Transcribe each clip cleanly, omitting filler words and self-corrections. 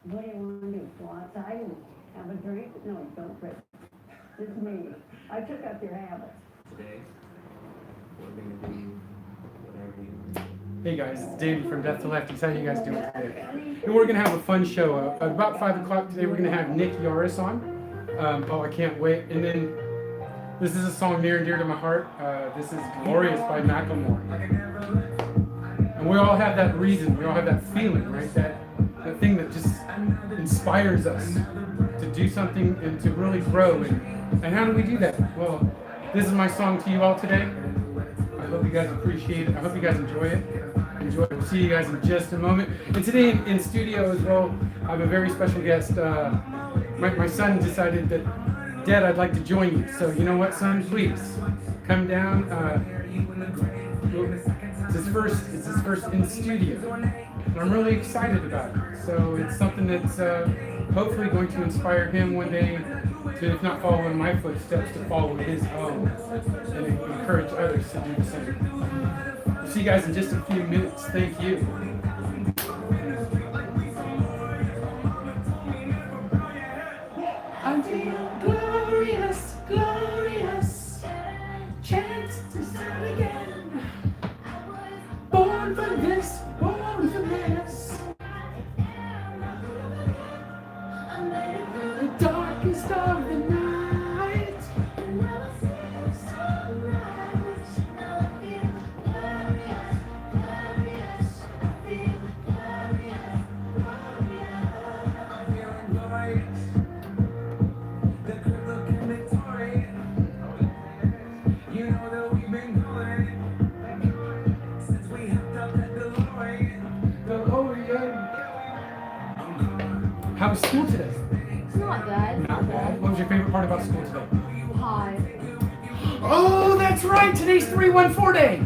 What do you want to do? Go outside and have a drink? No, don't, Chris. This is me. I took up your habits. Today, we're going to do whatever you want. Hey guys, it's David from Death to Lefties. How you guys doing today? And we're gonna have a fun show. At about 5 o'clock today, we're gonna have Nick Yarris on. Oh, I can't wait. And then this is a song near and dear to my heart. This is "Glorious" by Macklemore. And we all have that reason. We all have that feeling, right? That thing that just inspires us to do something and to really grow. And how do we do that? Well, this is my song to you all today. I hope you guys appreciate it. I hope you guys enjoy it. We'll see you guys in just a moment. And today in studio as well, I have a very special guest. My son decided that, Dad, I'd like to join you. So you know what, son? Please come down. It's his first in studio, and I'm really excited about it. So it's something that's hopefully going to inspire him one day to, if not follow in my footsteps, to follow his own and encourage others to do the same. See you guys in just a few minutes. Thank you. I feel glorious, glorious, chance to start again. Born for this, born for this. The darkest of the night. How was school today? It's not bad. Not bad. What was your favorite part about school today? Hi. Oh, that's right. Today's 314 day.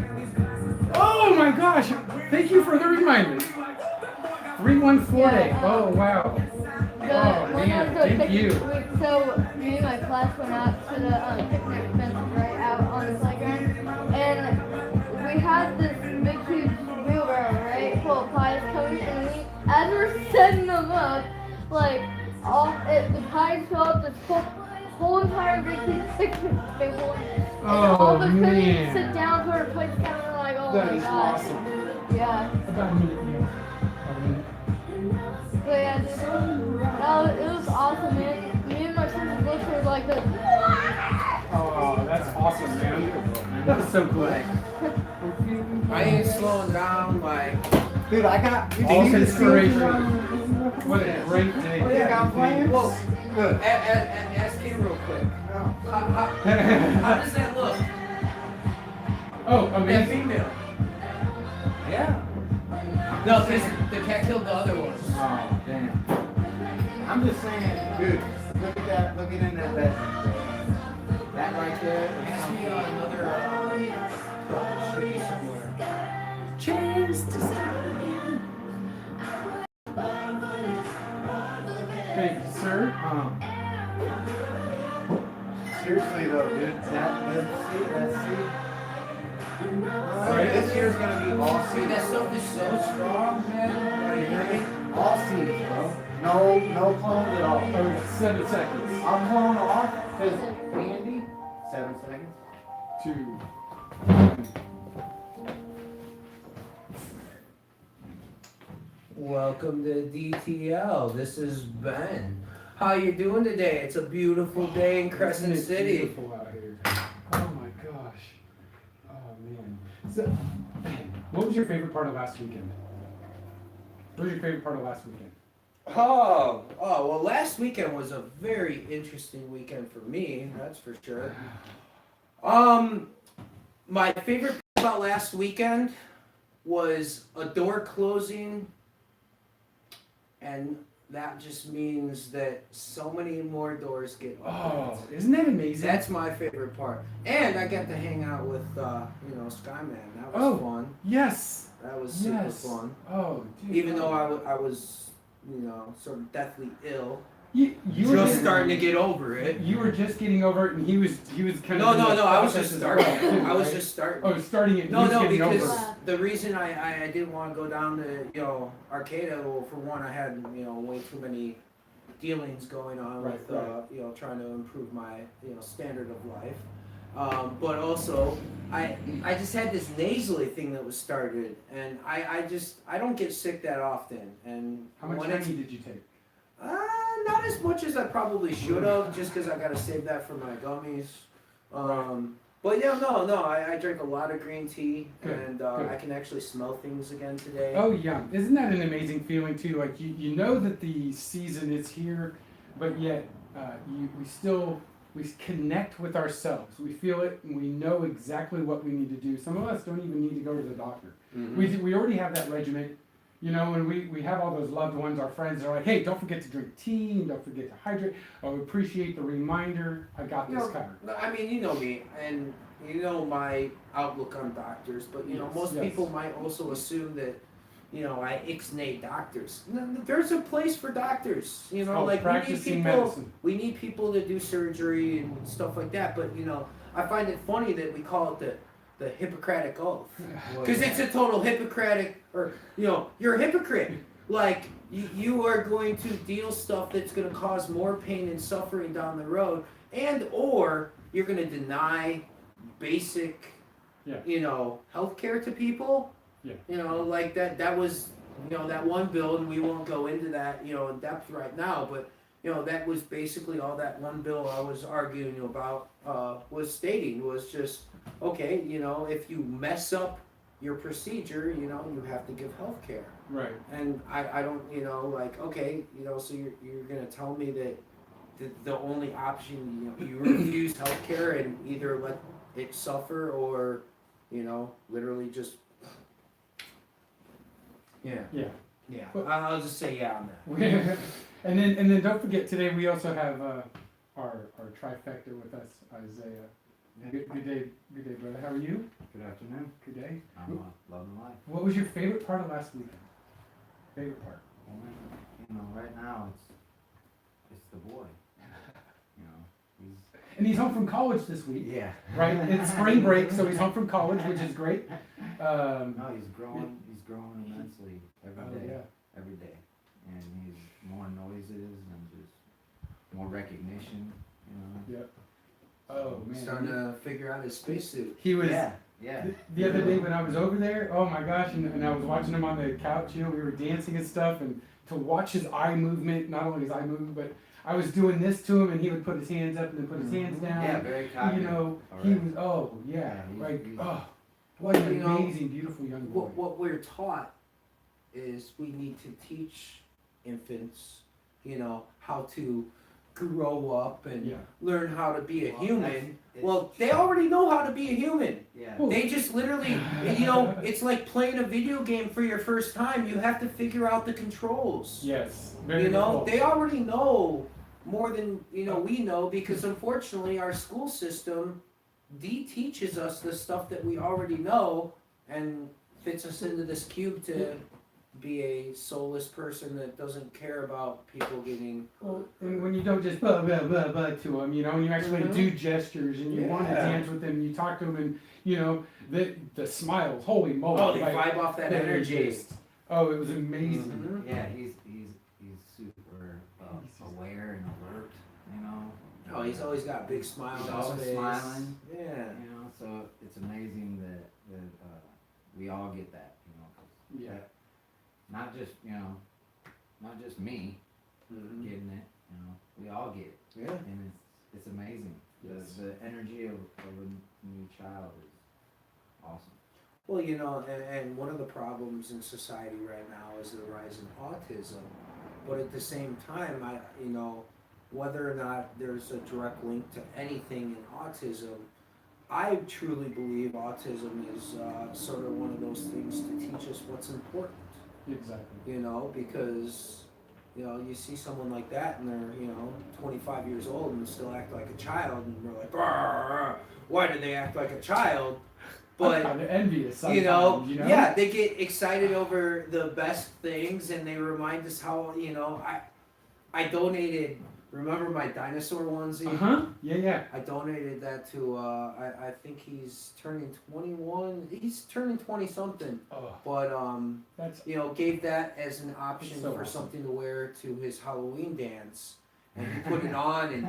Oh my gosh. Thank you for the reminder. 314 day. Oh, wow. Oh, man. Thank you. So, me and my class went out to the picnic fence right out on the playground. And we had this big, huge wheelbarrow, right, full of pies coming. And as we're setting them up, like, the pies fill up this whole entire big picnic table. And all the kids sit down to our plates down and we're like, oh that my is gosh. awesome. Yeah. About a minute, yeah. But yeah, dude, it was awesome, man. Me and my sister both were like this. Oh, that's awesome, man. That was so cool. I ain't slowing down, like, Dude, I got All inspiration. What a great day. Oh, yeah, I'm playing. well, Good. ask him real quick. How does that look? Oh, That amazing. female. Yeah. No, because the cat killed the other ones. Oh, damn. I'm just saying, dude, look at that, look at in that bedroom. That right there. Ask me another tree somewhere. Chance to start again. Thank you, sir. Seriously though, dude, that seed. Right. This year's gonna be all See, seeds. that stuff is so strong, man. You hear me? All seeds, bro. No clones at all. 7 seconds. I'll clone off because Andy. 7 seconds. 2. Welcome to DTL. This is Ben. How you doing today? It's a beautiful day in Crescent Isn't it City. beautiful out here? Oh my gosh. Oh man. So, what was your favorite part of last weekend? What was your favorite part of last weekend? Well, last weekend was a very interesting weekend for me, that's for sure. My favorite part about last weekend was a door closing, and that just means that so many more doors get opened. Oh, isn't that amazing? That's my favorite part. And I got to hang out with, Skyman. That was fun. Yes. That was super fun. Oh, dude. Even though I was, sort of deathly ill. You were Just starting to get over it. You were just getting over it, and he was kind of. No, I was just process as starting. well, too, I was right? just starting. Oh, starting it. No, he was getting because over it. the reason I didn't want to go down to, you know, Arcata, well, for one, I had, you know, way too many dealings going on Right, with, right. you know, trying to improve my, you know, standard of life. But also, I just had this nasally thing that was started, and I don't get sick that often. And How much when honey it's, did you take? not as much as I probably should have, just because I gotta save that for my gummies. But yeah, no, I drink a lot of green tea, Good, and good. I can actually smell things again today. Oh yeah, isn't that an amazing feeling too? Like you know that the season is here, but yet we connect with ourselves. We feel it, and we know exactly what we need to do. Some of us don't even need to go to the doctor. Mhm. We already have that regimen, you know, and we have all those loved ones, our friends. They're like, hey, don't forget to drink tea, and don't forget to hydrate. Oh, appreciate the reminder. I got You this know, covered. I mean, you know me, and you know my outlook on doctors, but you know, Yes, most yes. people might also assume that, you know, I ixnay doctors. There's a place for doctors, you know, Oh, like practicing medicine. we need people to do surgery and stuff like that, but you know, I find it funny that we call it the Hippocratic Oath. Because it's a total Hippocratic, or, you know, you're a hypocrite. Like, you are going to deal stuff that's going to cause more pain and suffering down the road, and or you're going to deny basic, Yeah. you know, healthcare to people. Yeah. You know, like that was, you know, that one bill, and we won't go into that, you know, in depth right now, but, you know, that was basically all that one bill I was arguing about was stating was just, okay, you know, if you mess up your procedure, you know, you have to give health care. Right. And I don't, you know, like, okay, you know, so you're gonna tell me that the only option, you know, you refuse health care and either let it suffer or, you know, literally just, yeah. Yeah. Yeah, Well- I'll just say yeah on that. and then don't forget today we also have our trifecta with us, Isaiah. Good day, brother. How are you? Good afternoon. Good day. I'm loving life. What was your favorite part of last weekend? Favorite part? Well, you know, right now it's the boy. You know, And he's home from college this week, yeah. right? It's spring break, so he's home from college, which is great. No, he's growing immensely Oh, every day. yeah. Every day, and he's more noises and just more recognition. You know. Yep. Oh man. Starting to figure out his spacesuit. He was. Yeah. The other day when I was over there, oh my gosh, and I was watching him on the couch, you know, we were dancing and stuff, and to watch his eye movement, not only his eye movement, but I was doing this to him, and he would put his hands up and then put his hands down. Yeah, very cognitive. You know, Alright. he was, oh yeah, Yeah, like, he's- oh, what an You know, amazing, beautiful young boy. What we're taught is we need to teach infants, you know, how to grow up and Yeah. learn how to be a Well, human. it's- Well, they already know how to be a human. Yeah. Well, They just literally, you know, it's like playing a video game for your first time. You have to figure out the controls. Yes, very You know, cool. they already know more than, you know, we know, because unfortunately our school system de-teaches us the stuff that we already know and fits us into this cube to be a soulless person that doesn't care about people getting. Well, and when you don't just blah blah blah blah to them, you know, and you actually Mhm. do gestures and you want to Yeah. dance with them, you talk to them, and you know the smiles, holy moly! Oh, they like, vibe off that they energy. just- oh, it was amazing. Mhm. Yeah, he's super aware and alert. You know. Oh, he's always got a big smile He's on his always face. smiling. Yeah. You know, so it's amazing that we all get that. You know, 'cause Yeah. not just not just me Mhm. getting it. You know, we all get it, Yeah. and it's amazing. Yes. The energy of a new child is awesome. Well, you know, and one of the problems in society right now is the rise in autism. But at the same time, you know, whether or not there's a direct link to anything in autism, I truly believe autism is sort of one of those things to teach us what's important. Exactly. You know, because, you know, you see someone like that and they're, you know, 25 years old and still act like a child, and we're like, "Arr, why do they act like a child?" But I'm kind of envious sometimes, you know, you know? yeah, they get excited over the best things, and they remind us how, you know, I donated remember my dinosaur onesie? Yeah. I donated that to, I think he's turning 21. He's turning 20 something. Oh, But, that's you know, gave that as an option so for awesome. something to wear to his Halloween dance. And he put it on and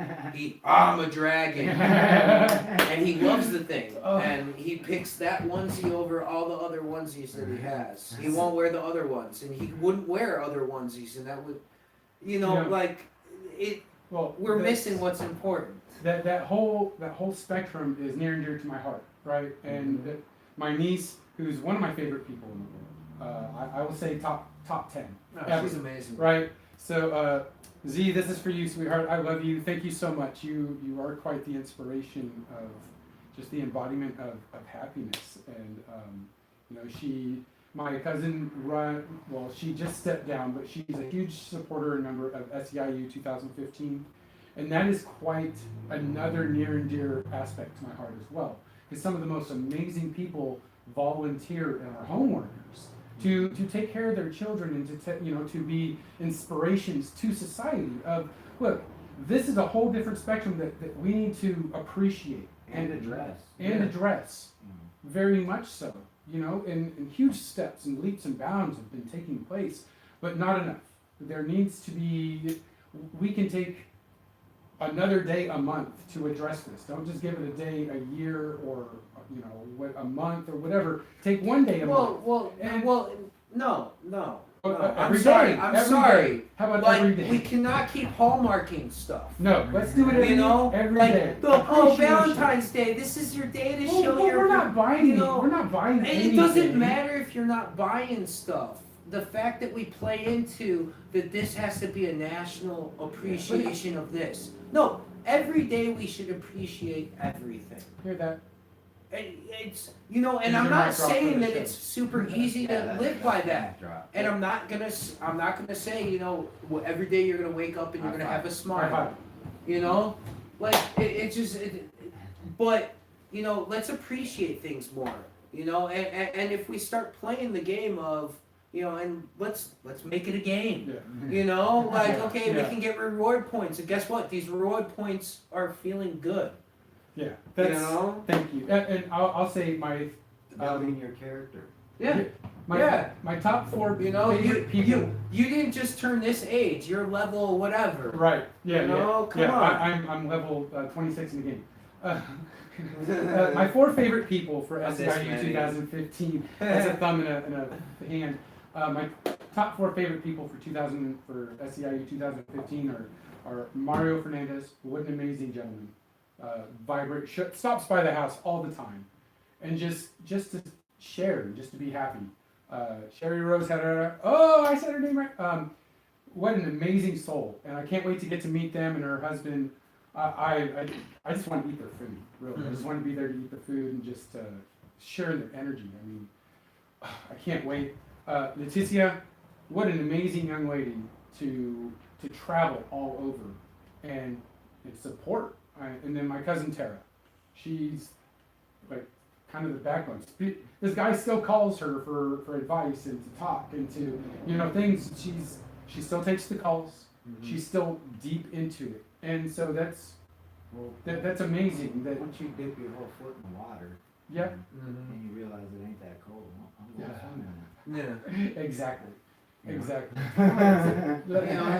I'm a dragon. And he loves the thing. Oh. And he picks that onesie over all the other onesies that he has. He won't wear the other ones. And he wouldn't wear other onesies. And that would, you know, Yeah. like, we're missing what's important. That whole spectrum is near and dear to my heart, right? And my niece, who's one of my favorite people in the world, I will say top 10. No, she's amazing. Right. So Z, this is for you, sweetheart. I love you. Thank you so much. You are quite the inspiration of just the embodiment of happiness. And you know, my cousin she just stepped down, but she's a huge supporter and member of SEIU 2015. And that is quite another near and dear aspect to my heart as well. Because some of the most amazing people volunteer in our home workers to take care of their children and to be inspirations to society of, look, this is a whole different spectrum that we need to appreciate And address. Very much so. You know, and huge steps and leaps and bounds have been taking place, but not enough. There needs to be, we can take another day a month to address this. Don't just give it a day a year or, you know, a month or whatever. Take one day a month. No. Every sorry. day, I'm every sorry. day. How about Like, every day? we cannot keep hallmarking stuff. No, let's do it every, You know, every like day. oh, Valentine's Day. This is your day to show Well, your. we're not buying. you know, We're not buying And anything. it doesn't matter if you're not buying stuff. The fact that we play into that this has to be a national appreciation of this. No, every day we should appreciate everything. Hear that? And it's, you know, and These I'm are not my drop saying for the that show. it's super easy to live by that. And I'm not gonna say, you know, every day you're gonna wake up and you're gonna have a High smile. five. You know, like but you know, let's appreciate things more. You know, and if we start playing the game of, you know, and let's make it a game. Yeah. You know, like okay, Yeah. we can get reward points, and guess what? These reward points are feeling good. Yeah. You That's, know. Thank you. And I'll say my Building your character. Yeah. my top 4 You know, favorite people. you didn't just turn this age. You're level whatever. Right. Yeah. You know, yeah. come on. I'm level 26 in the game. My 4 favorite people for SEIU 2015. That's a thumb and a hand. My top 4 favorite people for SEIU 2015 are Mario Fernandez. What an amazing gentleman. Vibrant, stops by the house all the time, and just to share, just to be happy. Sherry Rose had I said her name right. What an amazing soul, and I can't wait to get to meet them and her husband. I just want to eat their food, really. I just want to be there to eat the food and just share their energy. I mean, I can't wait. Leticia, what an amazing young lady to travel all over and support. And then my cousin Tara, she's like kind of the backbone. This guy still calls her for advice and to talk and to, you know, things. She still takes the calls. Mm-hmm. She's still deep into it, and so that's amazing. That Once you dip your whole foot in the water, yeah, and you realize it ain't that cold. I'm going to swim in it. Yeah. exactly. You know? Exactly. You know,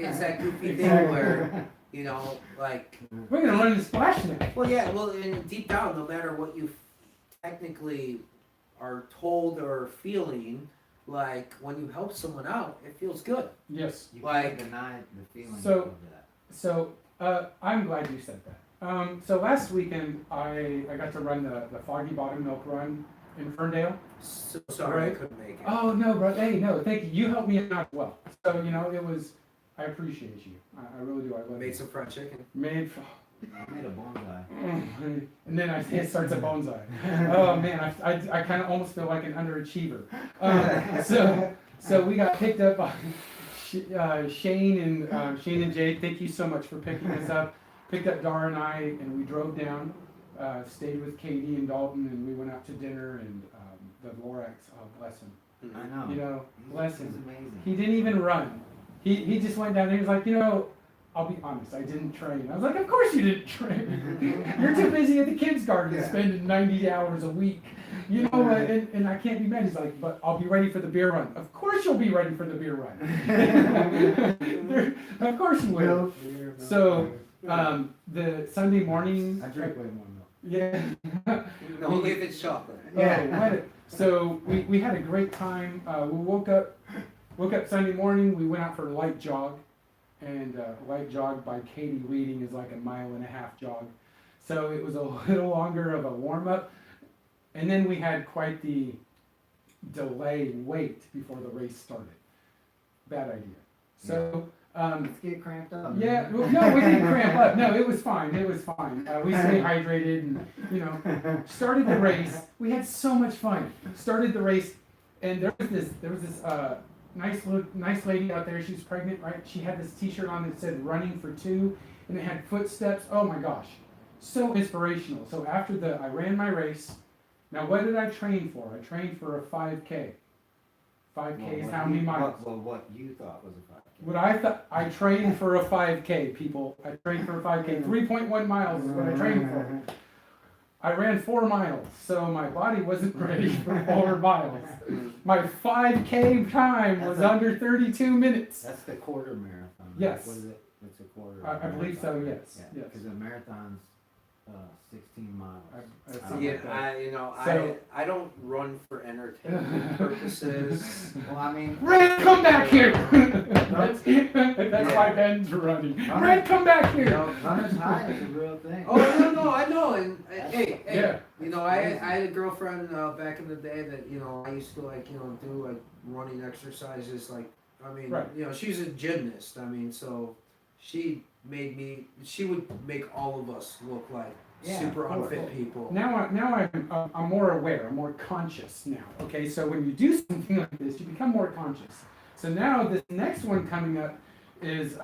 it's that goofy thing where, you know, like. We're gonna learn to splash now. Well, yeah. Well, and deep down, no matter what you technically are told or feeling, like when you help someone out, it feels good. Yes. You Like- can't deny the feeling So- of that. So I'm glad you said that. So last weekend I got to run the Foggy Bottom Milk Run in Ferndale. So sorry I Right. couldn't make it. Oh no, bro. Hey, no, thank you. You helped me out as well. So you know, I appreciate you. I really do. I love Made you. some fried chicken. Made. I made a bonsai. And then it starts a bonsai. Oh man, I kind of almost feel like an underachiever. So we got picked up by Shane and Jade. Thank you so much for picking us up. Picked up Dara and I, and we drove down. Stayed with Katie and Dalton, and we went out to dinner. And the Lorax, bless him. I know. You know, bless He's him. amazing. He didn't even run. He just went down there. He was like, you know, I'll be honest, I didn't train. I was like, of course you didn't train. You're too busy at the kids' garden spending 90 hours a week. You know, and I can't be mad. He's like, but I'll be ready for the beer run. Of course you'll be ready for the beer run. Of course you will. So, the Sunday morning. I drink way more milk. Yeah. Only if it's chocolate. Yeah. So we had a great time. We woke up Sunday morning. We went out for a light jog, and light jog by Katie Reading is like a 1.5 mile jog. So it was a little longer of a warm up, and then we had quite the delay wait before the race started. Bad idea. So. Let's get cramped up. Yeah, well, no, we didn't cramp up. No, it was fine. It was fine. We stayed hydrated and, started the race. We had so much fun. Started the race, and there was this nice lady out there. She was pregnant, right? She had this T-shirt on that said "Running for 2," and it had footsteps. Oh my gosh, so inspirational. So after I ran my race. Now, what did I train for? I trained for a 5K. 5K is how many miles? What you thought was a 5K. What I thought, I trained for a 5K, people. I trained for a 5K. 3.1 miles is what I trained for. I ran 4 miles, so my body wasn't ready for 4 miles. My 5K time was under 32 minutes. That's the quarter marathon. Right? Yes. What is it? It's a quarter. I believe so, yes. Yeah, because the marathon's 16 miles. I don't run for entertainment purposes. Well, I mean, Red, come back here! That's why Ben's running. Red, come back here! Runner's high is a real thing. Oh no, I know. And hey, Yeah. I had a girlfriend back in the day that I used to do like running exercises. Like Right. she's a gymnast. So she would make all of us look like super unfit people. Now I'm more aware. I'm more conscious now. Okay, so when you do something like this, you become more conscious. So now this next one coming up is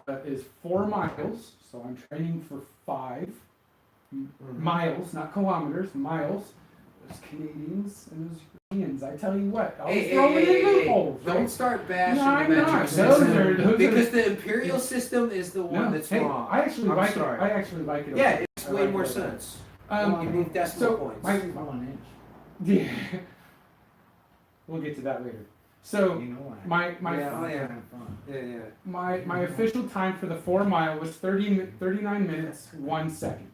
4 miles. So I'm training for 5 miles, not kilometers, miles. There's Canadians and there's Europeans. I tell you what, I'll throw it in loopholes. Don't start bashing No, I'm the not. metric Those system are- because the imperial system is the one that's wrong. I actually I'm like sorry. it. I actually like it. Yeah, okay. it's I way like more it. sense. Um, You move decimal so points. my- 1 inch. Yeah. We'll get to that later. So You know what? my my official time for the 4 mile was 39 minutes 1 second,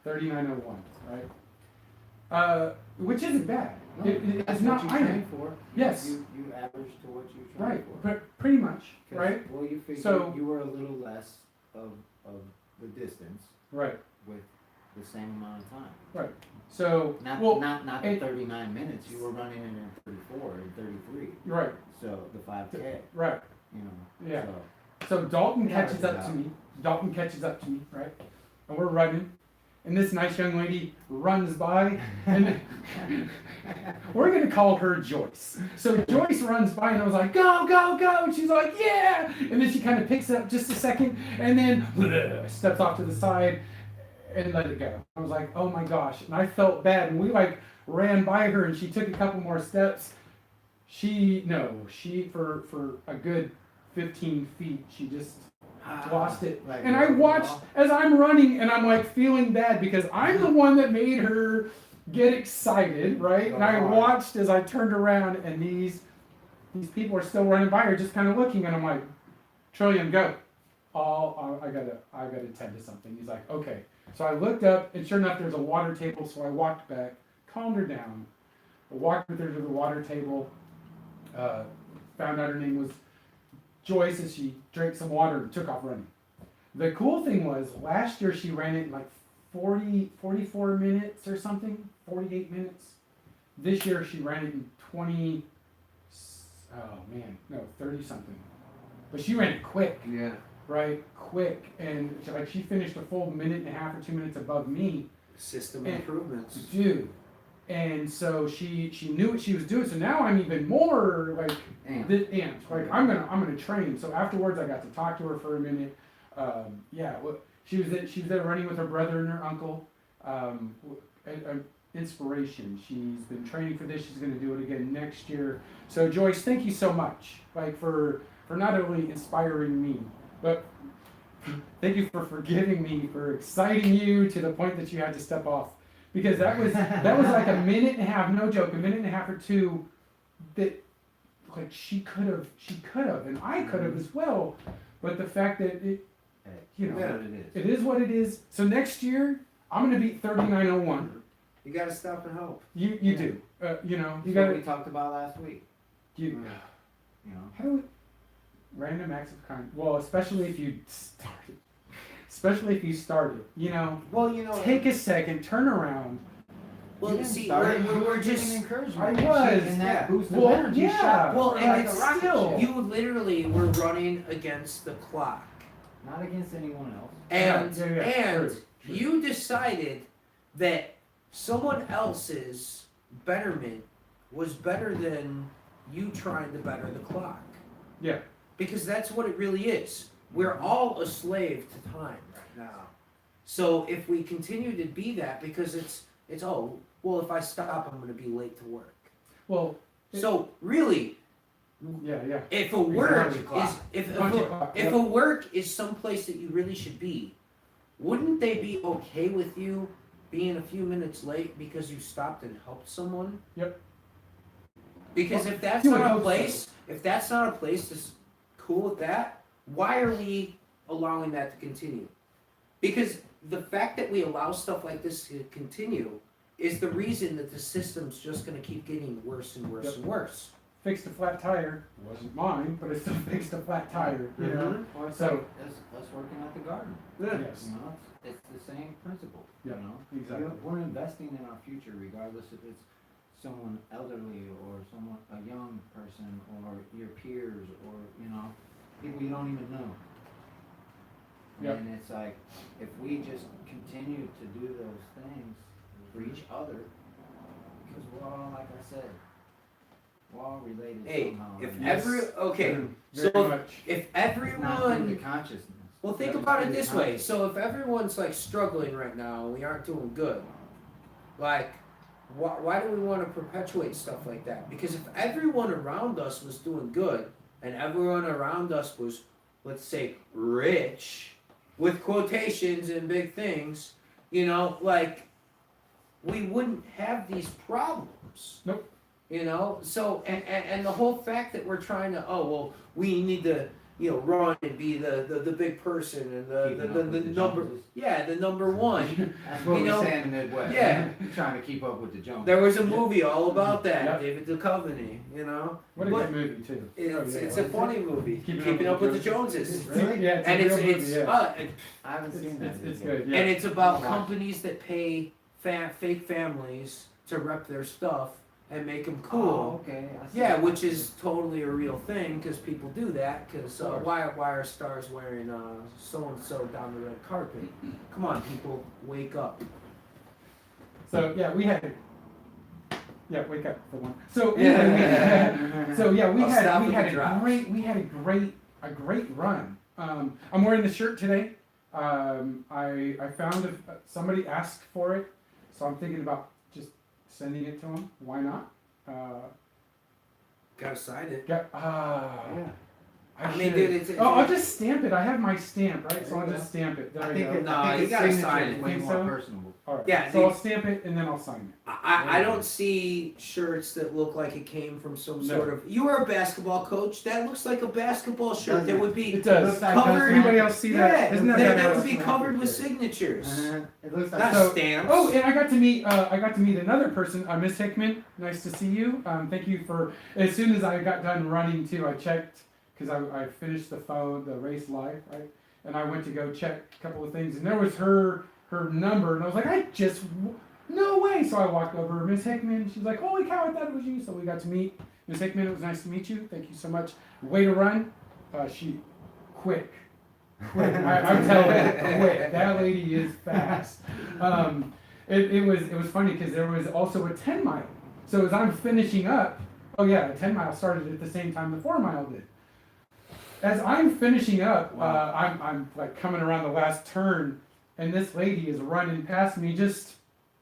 39:01, right? Which isn't bad. It's not. What I you know. trained for. Yes. You average to what you trained Right, for. but pretty much, 'Cause, right? Well, you figured So- you were a little less of the distance Right, with the same amount of time. right. So Not well, not it- 39 minutes. You were running it in 34 and 33. right, So the 5K, right. Yeah. So So Dalton Yeah, catches up to me. Dalton catches up to me, right? And we're running. And this nice young lady runs by, and we're gonna call her Joyce. So Joyce runs by, and I was like, "Go, go, go!" And she's like, "Yeah!" And then she kind of picks it up just a second, and then steps off to the side and let it go. I was like, "Oh my gosh!" And I felt bad, and we ran by her, and she took a couple more steps. She for a good 15 feet, she just lost it. Like, And I watched as I'm running, and I'm like feeling bad because I'm the one that made her get excited, right? And I watched as I turned around, and these people are still running by her, just kind of looking, and I'm like, Trillian, go. I gotta tend to something. He's like, okay. So I looked up, and sure enough, there's a water table. So I walked back, calmed her down. I walked with her to the water table. Found out her name was Joyce, as she drank some water and took off running. The cool thing was, last year she ran it in like 44 minutes or something, 48 minutes. This year she ran it in 30 something. But she ran it quick, Yeah. right? Quick. And she finished a full 1.5 minutes or 2 minutes above me. System And- improvements. Dude. And so she knew what she was doing. So now I'm even more like amped. Like I'm gonna train. So afterwards, I got to talk to her for a minute. She was there running with her brother and her uncle. Inspiration. She's been training for this. She's gonna do it again next year. So Joyce, thank you so much. Like for not only inspiring me, but thank you for forgiving me for exciting you to the point that you had to step off, because that was like a minute and a half, no joke, a minute and a half or two that like she could have, and I could have as well, but the fact that it, you know, it is what it is. So next year I'm gonna beat 3901. You gotta stop and help. You do. You know, you That's what gotta. we talked about last week. You, You know. how do we? Random acts of kindness. Well, especially if you started. Especially if you started. You know. Well, you know. Take a second, turn around. Well, You didn't see, start it, we're you were just. giving encouragement. I and was, shit, and that yeah. boost of Well, energy yeah. shot Well, like and a it's rocket still- ship. You literally were running against the clock, Not against anyone else. and Yeah, and true. you decided that someone else's betterment was better than you trying to better the clock. Yeah. Because that's what it really is. We're all a slave to time right now. So if we continue to be that, because it's oh well, if I stop, I'm going to be late to work. Well. So really, Yeah. if a work Exactly. is if Punch a, it clock, if yep. a work is someplace that you really should be, wouldn't they be okay with you being a few minutes late because you stopped and helped someone? Yep. Because Well, if that's you would not a hope so. place, if that's not a place that's cool with that, why are we allowing that to continue? Because the fact that we allow stuff like this to continue is the reason that the system's just going to keep getting worse and worse Yep. and worse. Fixed a flat tire. It wasn't mine, but it still fixed a flat tire. You know. Or it's So- like us working at the garden. Yes. You know, it's the same principle. Yeah, You know, exactly. We're investing in our future, regardless if it's someone elderly or someone a young person or your peers or people you don't even know. Yep. And it's like if we just continue to do those things for each other, because we're all, like I said, we're all related Hey, somehow. if and Yes. okay, Very so much. if it's not through everyone the consciousness. Well, think It's about it through the this way. consciousness. So if everyone's like struggling right now and we aren't doing good, like, why do we want to perpetuate stuff like that? Because if everyone around us was doing good and everyone around us was, let's say, rich, with quotations and big things, like, we wouldn't have these problems. Nope. So and the whole fact that we're trying to we need to run and be the big person and Keeping up the with the number Joneses. the number one. That's what You we're know, saying in the Midwest. yeah. You're trying to keep up with the Joneses. There was a movie all about that, Yep. David Duchovny. What a But good movie too. it's a funny movie. Keeping Keeping Up up with with the the Joneses. Really? Yeah, it's And a it's real movie, yeah. I haven't seen that. It's yet. good. Yeah. And it's about Watch. companies that pay fake families to rep their stuff and make them Oh, cool. okay. I see. Yeah, which is totally a real thing because people do that. Because Of course. why are stars wearing so and so down the red carpet? Come on, people, wake up. So yeah, we had. Yeah, wake up for one. So anyway, we had, so yeah, we I'll stop had with the drops. a great run. I'm wearing the shirt today. I found somebody asked for it, so I'm thinking about just sending it to them. Why not? Gotta sign it. Yeah. I mean, should. dude, it's I'll just stamp it. I have my stamp, right? So I'll just stamp it. There I we think go. No, I think you its gotta signature sign is it. way Think more so? personable. All right. Yeah, So they- I'll stamp it and then I'll sign it. I don't see shirts that look like it came from some No. sort of. You are a basketball coach. That looks like a basketball shirt. That would be It does. looks like covered- Anybody else see that? Yeah, Isn't that, that that badass? would be covered with signatures, It looks like not So- stamps. Oh, and I got to meet another person, Miss Hickman. Nice to see you. Thank you for. As soon as I got done running too, I checked because I finished the race live, right? And I went to go check a couple of things, and there was her number, and I was like, no way. So I walked over, Miss Hickman. She's like, holy cow, I thought it was you. So we got to meet Miss Hickman. It was nice to meet you. Thank you so much. Way to run. She quick. I'm telling you, quick. That lady is fast. It was funny because there was also a 10 mile. So as I'm finishing up, a 10 mile started at the same time the 4 mile did. As I'm finishing up, I'm like coming around the last turn, and this lady is running past me, just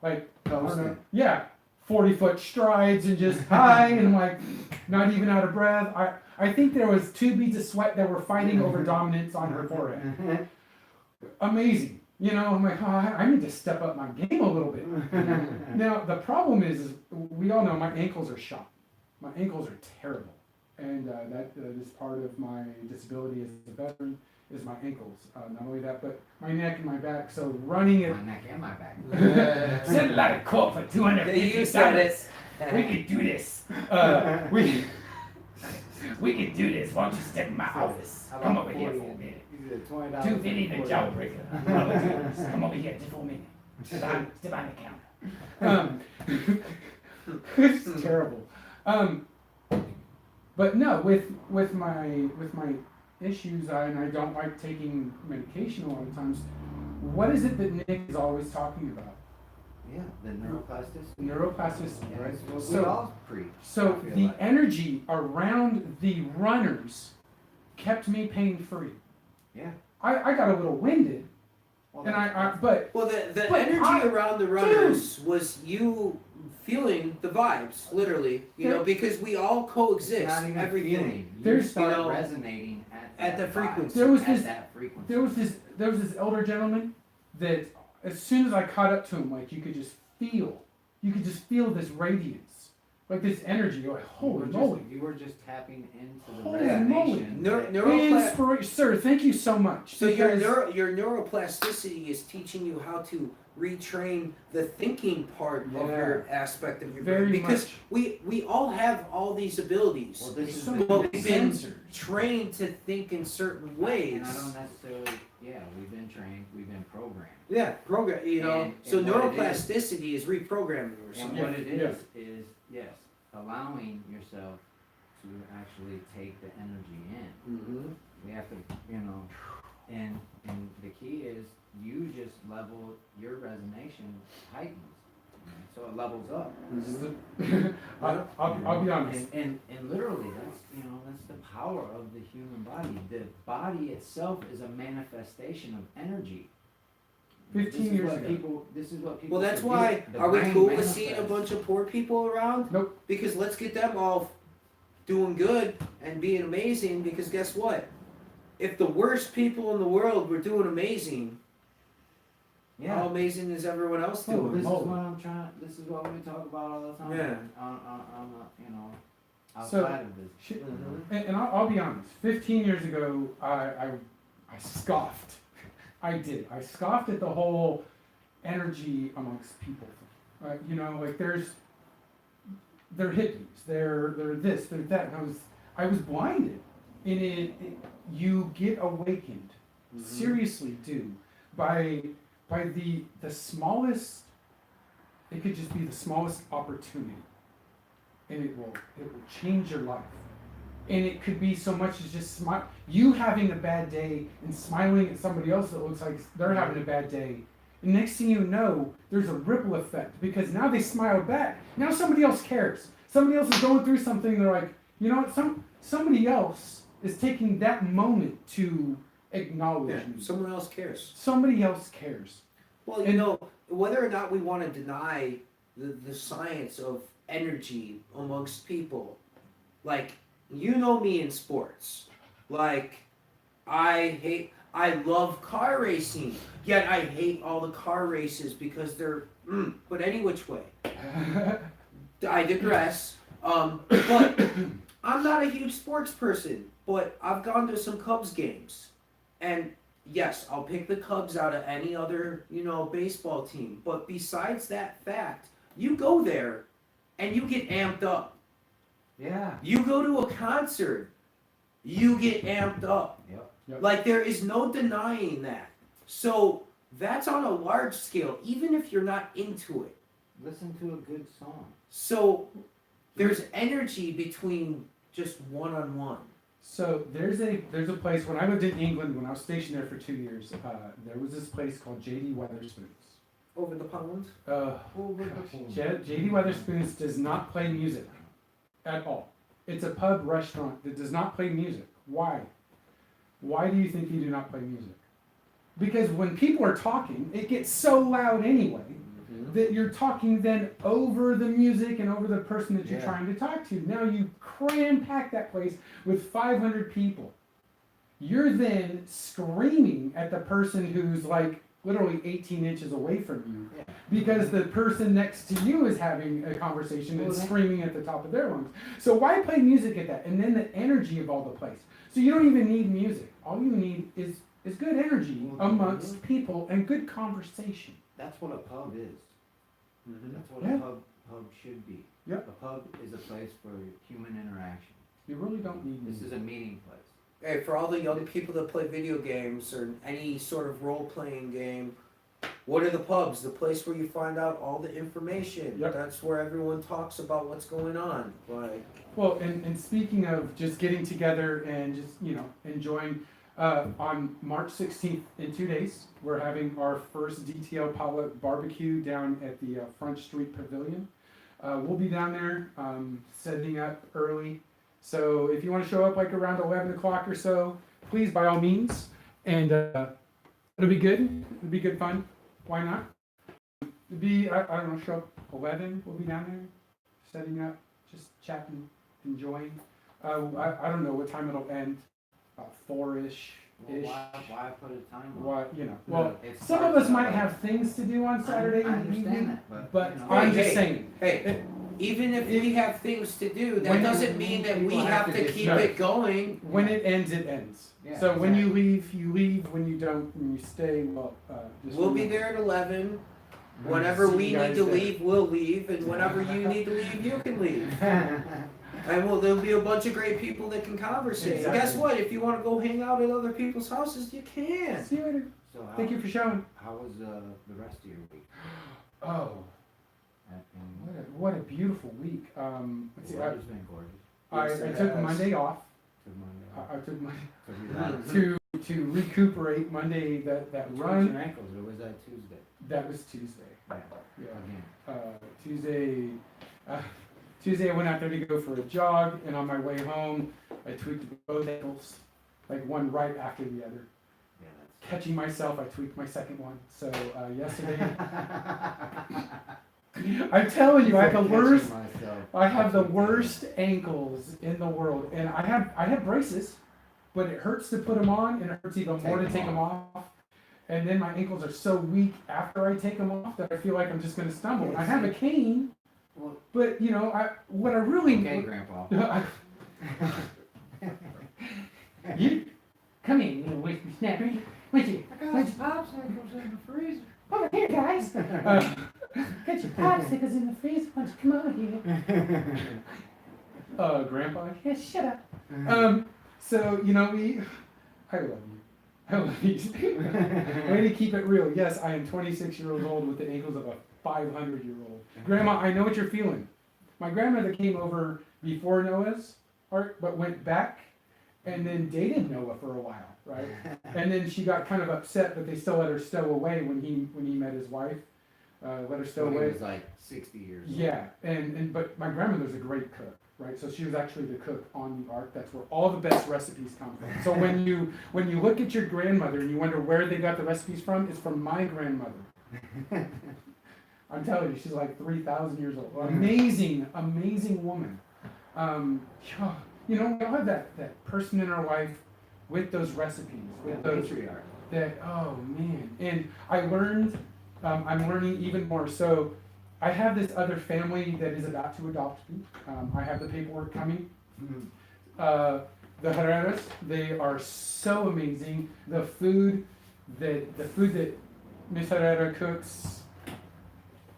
like I don't know, 40-foot strides and just high, and like not even out of breath. I think there was 2 beads of sweat that were fighting over dominance on her forehead. amazing. You know, I'm like, oh, I need to step up my game a little bit. Now, the problem is we all know my ankles are shot. My ankles are terrible. And that is part of my disability as a veteran is my ankles. Not only that, but my neck and my back. So running it. My neck and my back. Said a lot of quote for $250. We can do this. We can do this. Why don't you step in my office? Come over here for a minute. $20. $250 the jawbreaker. Come over here just for a minute. Sit behind the counter. It's terrible. But no, with my issues, and I don't like taking medication a lot of times. What is it that Nick is always talking about? Yeah, the neuroplasticity. Neuroplasticity, Yeah, right? it's what we So, all preach. so I feel the like. energy around the runners kept me pain free. Yeah. I got a little winded, Well, and that's- but Well, the But energy around the runners was you feeling the vibes, literally, you know, because we all it's coexist. not even Everything. feeling. You There's- start you know, resonating at that the vibe, frequency. There was at this- that frequency. there was this elder gentleman that as soon as I caught up to him, like you could just feel this radiance, like this energy. You're like, holy moly. You were just tapping into the Holy resonation. moly. that- Neuroplasticity. Sir, thank you so much. So your because- your neuroplasticity is teaching you how to retrain the thinking part of your aspect of your Very brain, because much. we all have all these abilities, Well, this is so the but many we've been sensors. trained to think in certain ways. And I don't necessarily, we've been trained, we've been programmed. Yeah, program. You know, And so what it neuroplasticity is reprogramming or And something. what it Yeah. is, yes, allowing yourself to actually take the energy in. Mm-hmm. We have to, and the key is you just level your resonation heightens, so it levels up. I'll be honest. And literally, that's the power of the human body. The body itself is a manifestation of energy. 15 years ago. This is what people. Well, that's forget. why. The Are we brain cool with seeing a manifests. bunch of poor people around? Nope. Because let's get them all doing good and being amazing. Because guess what? If the worst people in the world were doing amazing, Yeah. how amazing is everyone else Oh, doing? This is moly. what I'm trying. This is what we talk about all the time. Yeah. Outside of this. Shit. Mhm. And I'll be honest. 15 years ago, I scoffed. I did. I scoffed at the whole energy amongst people. Like they're hippies. They're this. They're that. And I was blinded. And you get awakened. Mhm. Seriously, do by the smallest. It could just be the smallest opportunity, and it will change your life. And it could be so much as just smile. You having a bad day and smiling at somebody else that looks like they're having a bad day. And next thing you know, there's a ripple effect because now they smiled back. Now somebody else cares. Somebody else is going through something. They're like, you know what? Somebody else is taking that moment to acknowledge Yeah, me. someone else cares. Somebody else cares. Well, you know, whether or not we want to deny the science of energy amongst people, like, you know me in sports. Like, I love car racing, yet I hate all the car races because they're, but any which way. I digress. But I'm not a huge sports person, but I've gone to some Cubs games. And yes, I'll pick the Cubs out of any other, baseball team. But besides that fact, you go there and you get amped up. Yeah. You go to a concert, you get amped up. Yep. Like, there is no denying that. So that's on a large scale, even if you're not into it. Listen to a good song. So there's energy between just one-on-one. So there's a place, when I lived in England, when I was stationed there for 2 years, there was this place called J.D. Weatherspoon's. Over the pond? J.D. Weatherspoon's does not play music at all. It's a pub restaurant that does not play music. Why? Why do you think you do not play music? Because when people are talking, it gets so loud anyway that you're talking then over the music and over the person that you're trying to talk to. Now you cram pack that place with 500 people. you're then screaming at the person who's like literally 18 inches away from you Yeah. because the person next to you is having a conversation and screaming at the top of their lungs. So why play music at that? And then the energy of all the place. So you don't even need music. All you need is good energy amongst people and good conversation. That's what a pub is. That's what Yeah. a pub should be. Yep. A pub is a place for human interaction. You really don't need This music. is a meeting place. Hey, for all the young people that play video games or any sort of role-playing game, what are the pubs? The place where you find out all the information. Yep. That's where everyone talks about what's going on. Like, Well, and speaking of just getting together and just, enjoying, on March 16th, in 2 days, we're having our first DTL potluck barbecue down at the Front Street Pavilion. We'll be down there setting up early. So if you want to show up like around 11 o'clock or so, please, by all means. And it'll be good. It'll be good fun. Why not? It'll be, I don't know, show up 11. We'll be down there setting up, just chatting, enjoying. I don't know what time it'll end. About 4-ish. Well, why put a time on it? What, well, It some of us starts might out- have things to do on Saturday I understand evening, that, but you know, I'm Hey, just hey, saying. hey, even if we have things to do, that When- doesn't mean that we People have have to to keep get- it going. When it ends, it ends. Yeah, So when you exactly. leave, you leave. When you don't, when you stay, well, just We'll be remember. there at 11. Whenever See we you need guys to there. leave, we'll leave, and whenever you need to leave, you can leave. And there'll be a bunch of great people that can conversate. And guess Exactly. what? If you want to go hang out at other people's houses, you can. See you later. So Thank you for showing. How was the rest of your week? Oh, what a beautiful week. Let's see, Weather's been gorgeous. I Yes, took it has. Monday off. Took Monday off. I took Monday To relax. to recuperate Monday. That Took run your ankles, or was that Tuesday? that was Tuesday. Yeah. Yeah. Again. Tuesday I went out there to go for a jog, and on my way home, I tweaked both ankles, like one right after the other. Yeah, Catching myself, I tweaked my second one. So yesterday, that's. I'm telling you, I have the Catching worst. myself. I have the Catching worst ankles in the world, and I have braces, but it hurts to put them on, and it hurts even more to take them off. And then my ankles are so weak after I take them off that I feel like I'm just going to stumble. I have a cane, Well, but what I really okay, Grandpa. you come in, you little whiskey snapper. What's you? I got popsicles in the freezer. Over here, guys. Got your popsicles in the freezer. Why don't you come over here? Grandpa. Yeah, shut up. So I love you. I love you. Way to keep it real. Yes, I am 26 years old with the ankles of a 500-year-old. Grandma, I know what you're feeling. My grandmother came over before Noah's ark, but went back and then dated Noah for a while, right? And then she got kind of upset, but they still let her stow away when he met his wife. Let her stow When he away. was like 60 years old. Yeah, but my grandmother's a great cook, right? So she was actually the cook on the ark. That's where all the best recipes come from. So when you look at your grandmother and you wonder where they got the recipes from, it's from my grandmother. I'm telling you, she's like 3,000 years old. Amazing, amazing woman. We all have that person in our life with those recipes, with those Matriarch. oh man. And I learned, I'm learning even more. So I have this other family that is about to adopt me. I have the paperwork coming. The Herreras, they are so amazing. The food that Miss Herrera cooks,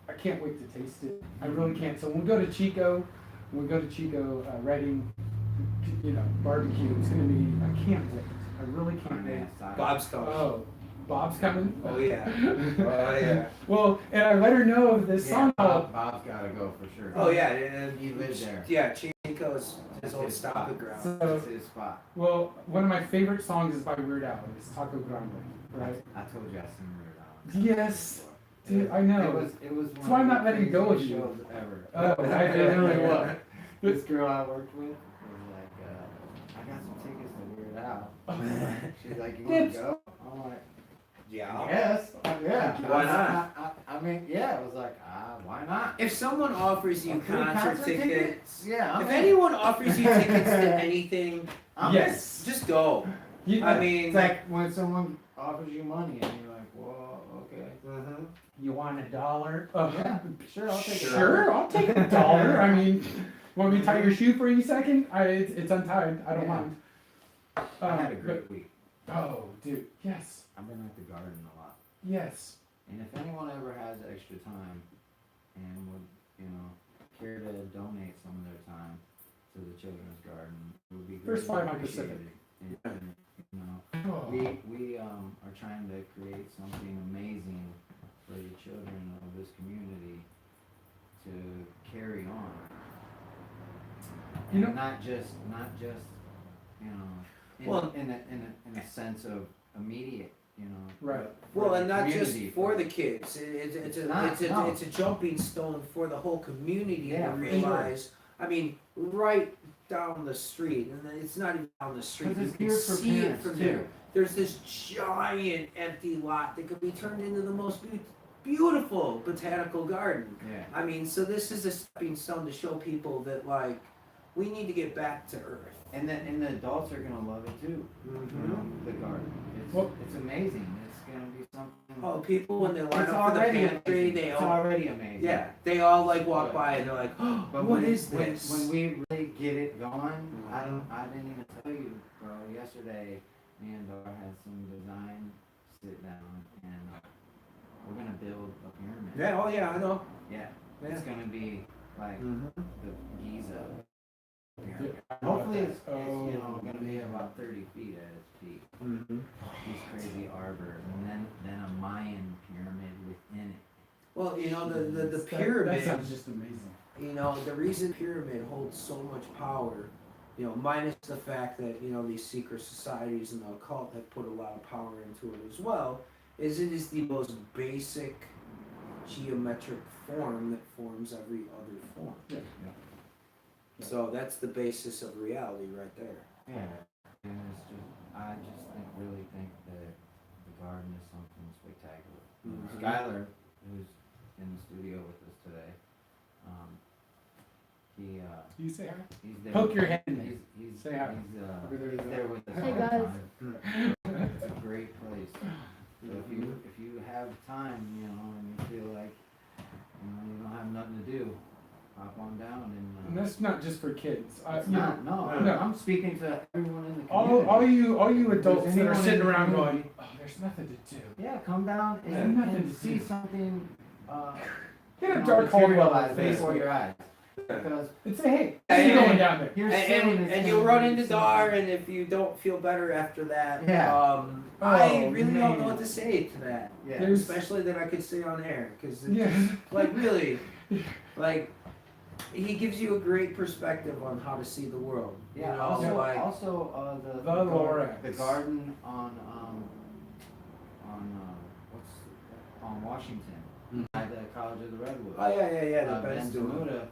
I can't wait to taste it. I really can't. So when we go to Chico, Reading, barbecue, it's gonna be. I can't wait. I really can't wait. Bob's coming. Oh, Bob's coming. Oh yeah. Oh yeah. Well, and I let her know of this song called. Bob's gotta go for sure. Oh yeah. And He lives there. Yeah, Chico's his old His stomping spot. ground. So, That's his spot. well, one of my favorite songs is by Weird Al. It's Taco Grande, right? I told you I seen Weird Al. Yes, dude, I know. It was one That's why I'm of not the letting go of craziest you. shows ever. Oh, I really was. This girl I worked with was like, I got some tickets to Weird Al. She's like, you want to go? I'm like, Yeah. yes, yeah. Why not? I mean, yeah, it was like, why not? If someone offers you A free concert tickets, Yeah. if anyone offers you tickets to anything, Yes. just go. I mean, it's like when someone offers you money and you're like, well, okay. mhm. You want $1? Yeah, sure, I'll take it. Sure, I'll take $1. I mean, want me to tie your shoe for any second? It's untied. I don't Yeah. mind. I had a great week. Oh, dude, yes, I've been at the garden a lot. yes. And if anyone ever has extra time and would, care to donate some of their time to the children's garden, it would be First greatly five on appreciated. Pacific. And, Oh. we are trying to create something amazing for the children of this community to carry on. You know- And not just Well- in a sense of immediate, Right. but for Well, the and not just community, for the kids. It's a jumping stone for the whole community Yeah, to for realize. I mean, right down the street, and then it's not even down the street. 'Cause You it's can geared for see it parents, from too. there. There's this giant empty lot that could be turned into the most beautiful botanical garden. Yeah. I mean, so this is a stepping stone to show people that like we need to get back to earth. And the adults are gonna love it too. The garden. Well- It's amazing. It's gonna be something. Oh, people when they line It's up for the already pantry, amazing. they It's all already amazing. yeah, they all like walk But- by and they're like, oh, But what when, is this? When we really get it going, I didn't even tell you, bro. Yesterday, me and Dara had some design sit down, and we're gonna build a pyramid. Yeah, oh yeah, I know. Yeah. Yeah. It's gonna be like Mhm. the Giza pyramid. Yeah. Hopefully, it's Oh. gonna be about 30 feet at its peak. Mhm. These crazy arbors, and then a Mayan pyramid within it. Well, you know the That pyramid. sounds just amazing. You know the reason pyramid holds so much power. You know, minus the fact that these secret societies and the occult have put a lot of power into it as well, is it is the most basic geometric form that forms every other form. Yeah. So that's the basis of reality right there. Yeah, and I just really think that the garden is something spectacular. Mhm. Skylar, who's in the studio with us today, You say hi. he's there. Poke your head in there. He's Say hi. he's there with us Hey, all guys. the time. It's a great place. So if you have time, and you feel like you don't have nothing to do, hop on down And that's not just for kids. it's You know, not, no, no. I'm speaking to everyone in the community. all you adults that are anyone sitting in the around community- going, oh, there's nothing to do. Yeah, come down There's and, nothing and to see do. something Get a dark hole materialize face. before your eyes. Because And say, hey, And- what's going down there? you're And, saying and, it's you'll gonna run be into something- Dar, and if you don't feel better after that, Yeah. I Oh, really don't man. know what to say to that. Yeah. There's- Especially that I could say on air, because Yeah. like really, like he gives you a great perspective on how to see the world. Yeah. You know, Also, like the The Lorax. the garden on Washington at the College of the Redwoods. oh yeah, the Ben Ben's doing it. Zamuda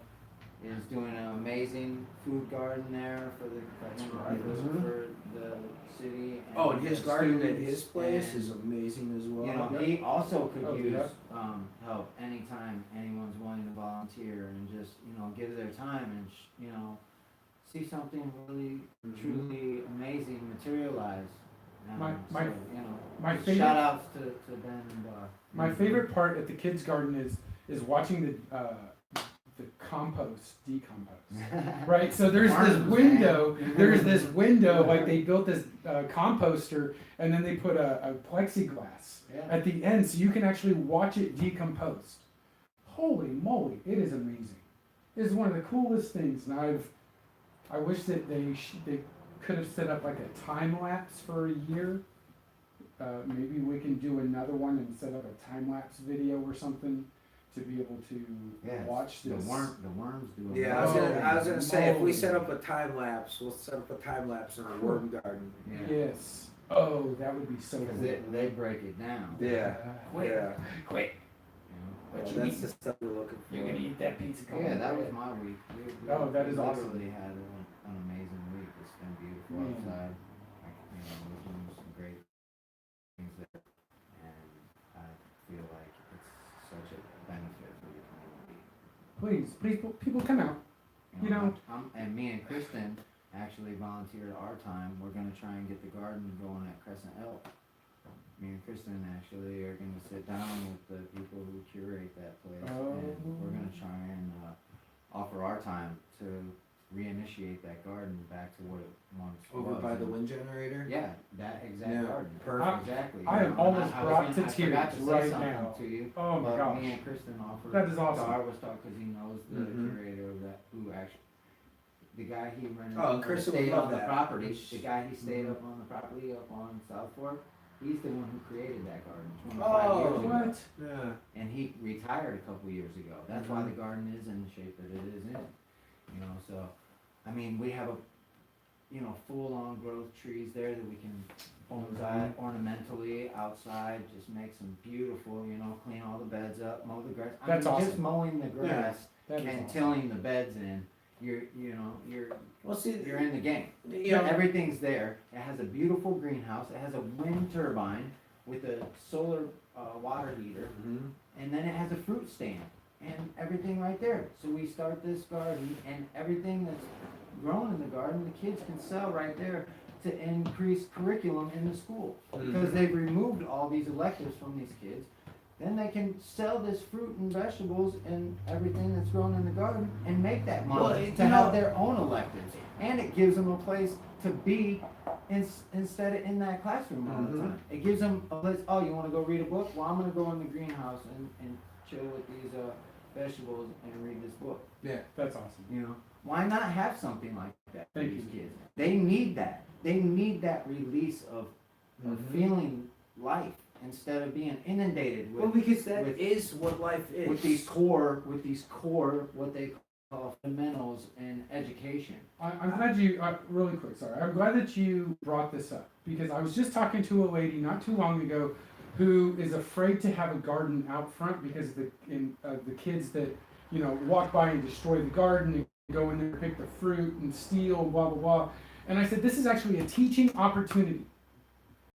is doing an amazing food garden there for the city. Oh, and his the garden at students, his place and, is amazing as well. You know, he also could Oh, use yeah. help anytime anyone's willing to volunteer and just give their time and see something really truly amazing materialize. My so, favorite- shout outs to Ben and My favorite part at the kids' garden is watching the compost decompose. Right, so there's this Farmers, window. man. There's this window, like they built this composter, and then they put a plexiglass Yeah. at the end, so you can actually watch it decompose. Holy moly, it is amazing. It is one of the coolest things, and I wish that they could have set up like a time lapse for a year. Maybe we can do another one and set up a time lapse video or something to be able to watch this. The worms do it. Yeah, I was gonna say if we set up a time lapse, we'll set up a time lapse in a worm garden. Yeah. Yes. Oh, that would be so Because cool. they break it down. Quick, Yeah. quick. You know? What you That's eat? the stuff we're looking for. You're gonna eat that pizza. Yeah, that was my week. Oh, that is we awesome. literally had an amazing week. It's been beautiful Man. outside. We're doing some great things there, and I feel like it's such a benefit for the community. Please, people come out. You know- and me and Kristen actually volunteered our time. We're gonna try and get the garden going at Crescent Elk. Me and Kristen actually are gonna sit down with the people who curate that place, and we're gonna try and offer our time to reinitiate that garden back to what it once Over was. by the wind generator. Yeah, that exact Yeah, garden. perfect. Exactly. I am almost I brought was to gonna- I forgot tears to say right something now. to you. Oh my But gosh. me and Kristen offered. That is awesome. Dar was talking because he knows the Mhm. curator of that, who actually, the guy he rented. Oh, and Kristen would stayed love on the that. property. The guy he stayed up on the property up on South Fork. He's the one who created that garden 25 years ago. What? Yeah. And he retired a couple years ago. That's why the garden is in the shape that it is in. You know, so I mean, we have a full-on growth trees there that we can ornamentally outside, just make some beautiful, clean all the beds up, mow the grass. That's Just awesome. mowing the grass That is and awesome. tilling the beds in. You're Well, see, in the game. you know, Everything's there. It has a beautiful greenhouse. It has a wind turbine with a solar water heater, Mhm. and then it has a fruit stand and everything right there. So we start this garden, and everything that's grown in the garden, the kids can sell right there to increase curriculum in the school, because they've removed all these electives from these kids. Then they can sell this fruit and vegetables and everything that's grown in the garden and make that money Well, to you have know- their own electives. And it gives them a place to be instead of in that classroom all the Mhm. time. It gives them a place, oh, you want to go read a book? Well, I'm going to go in the greenhouse and chill with these vegetables and read this book. That's awesome. Why not have something like that for Thank these you. kids? They need that. They need that release of Mhm. feeling life instead of being inundated Well, with because that with- is what life is. with these core what they call fundamentals in education. I'm glad you, really quick, sorry. I'm glad that you brought this up because I was just talking to a lady not too long ago who is afraid to have a garden out front because the kids that, walk by and destroy the garden and go in there and pick the fruit and steal, blah, blah, blah. And I said, this is actually a teaching opportunity.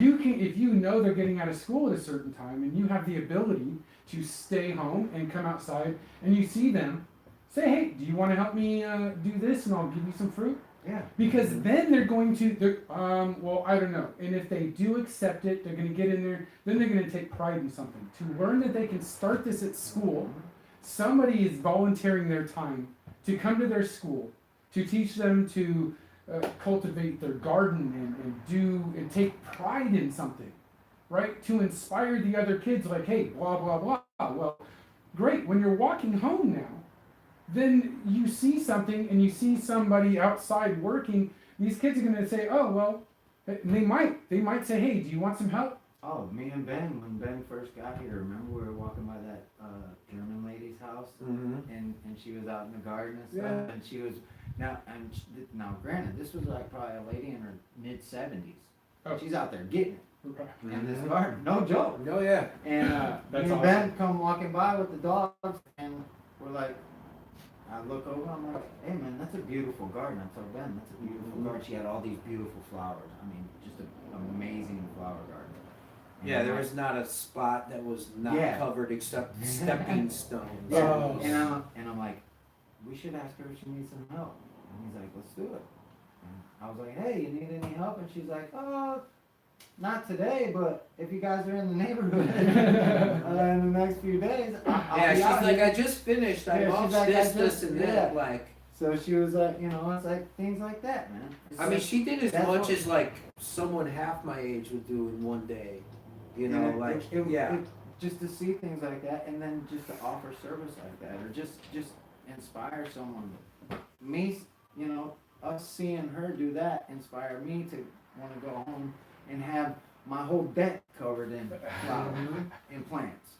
You can, if you know they're getting out of school at a certain time and you have the ability to stay home and come outside and you see them, say, hey, do you want to help me do this and I'll give you some fruit? Yeah. Because then they're going to, well, I don't know. And if they do accept it, they're going to get in there, then they're going to take pride in something. To learn that they can start this at school, somebody is volunteering their time to come to their school, to teach them to cultivate their garden and take pride in something, right? To inspire the other kids like, hey, blah, blah, blah. Well, great. When you're walking home now, then you see something and you see somebody outside working, these kids are going to say, oh, well, they might say, hey, do you want some help? Oh, me and Ben, when Ben first got here, remember we were walking by that German lady's house, Mhm. and she was out in the garden and stuff, Yeah. and she was now granted, this was like probably a lady in her mid-70s. Oh. She's out there getting it Okay. in this garden, no joke. Oh yeah. And me That's and awesome. Ben come walking by with the dogs, and we're like, I look over, I'm like, hey man, that's a beautiful garden. I told Ben, that's a beautiful garden. She had all these beautiful flowers. I mean, just an amazing flower garden. And Yeah, I'm there like- was not a spot that was not Yeah. covered except stepping stones. Yeah, Oh. and I'm like, we should ask her if she needs some help. And he's like, let's do it. And I was like, hey, you need any help? And she's like, oh, not today, but if you guys are in the neighborhood in the next few days, I'll Yeah, be she's out like, here. I just finished. I Yeah, she's lost like, I this, just- and yeah. that. Like, So she was like, it's like things like that, man. It's I mean, like- she did as that's much what- as like someone half my age would do in one day. You know, and like it, just to see things like that, and then just to offer service like that, or just inspire someone. Me, us seeing her do that inspired me to want to go home and have my whole deck covered in flowers and plants.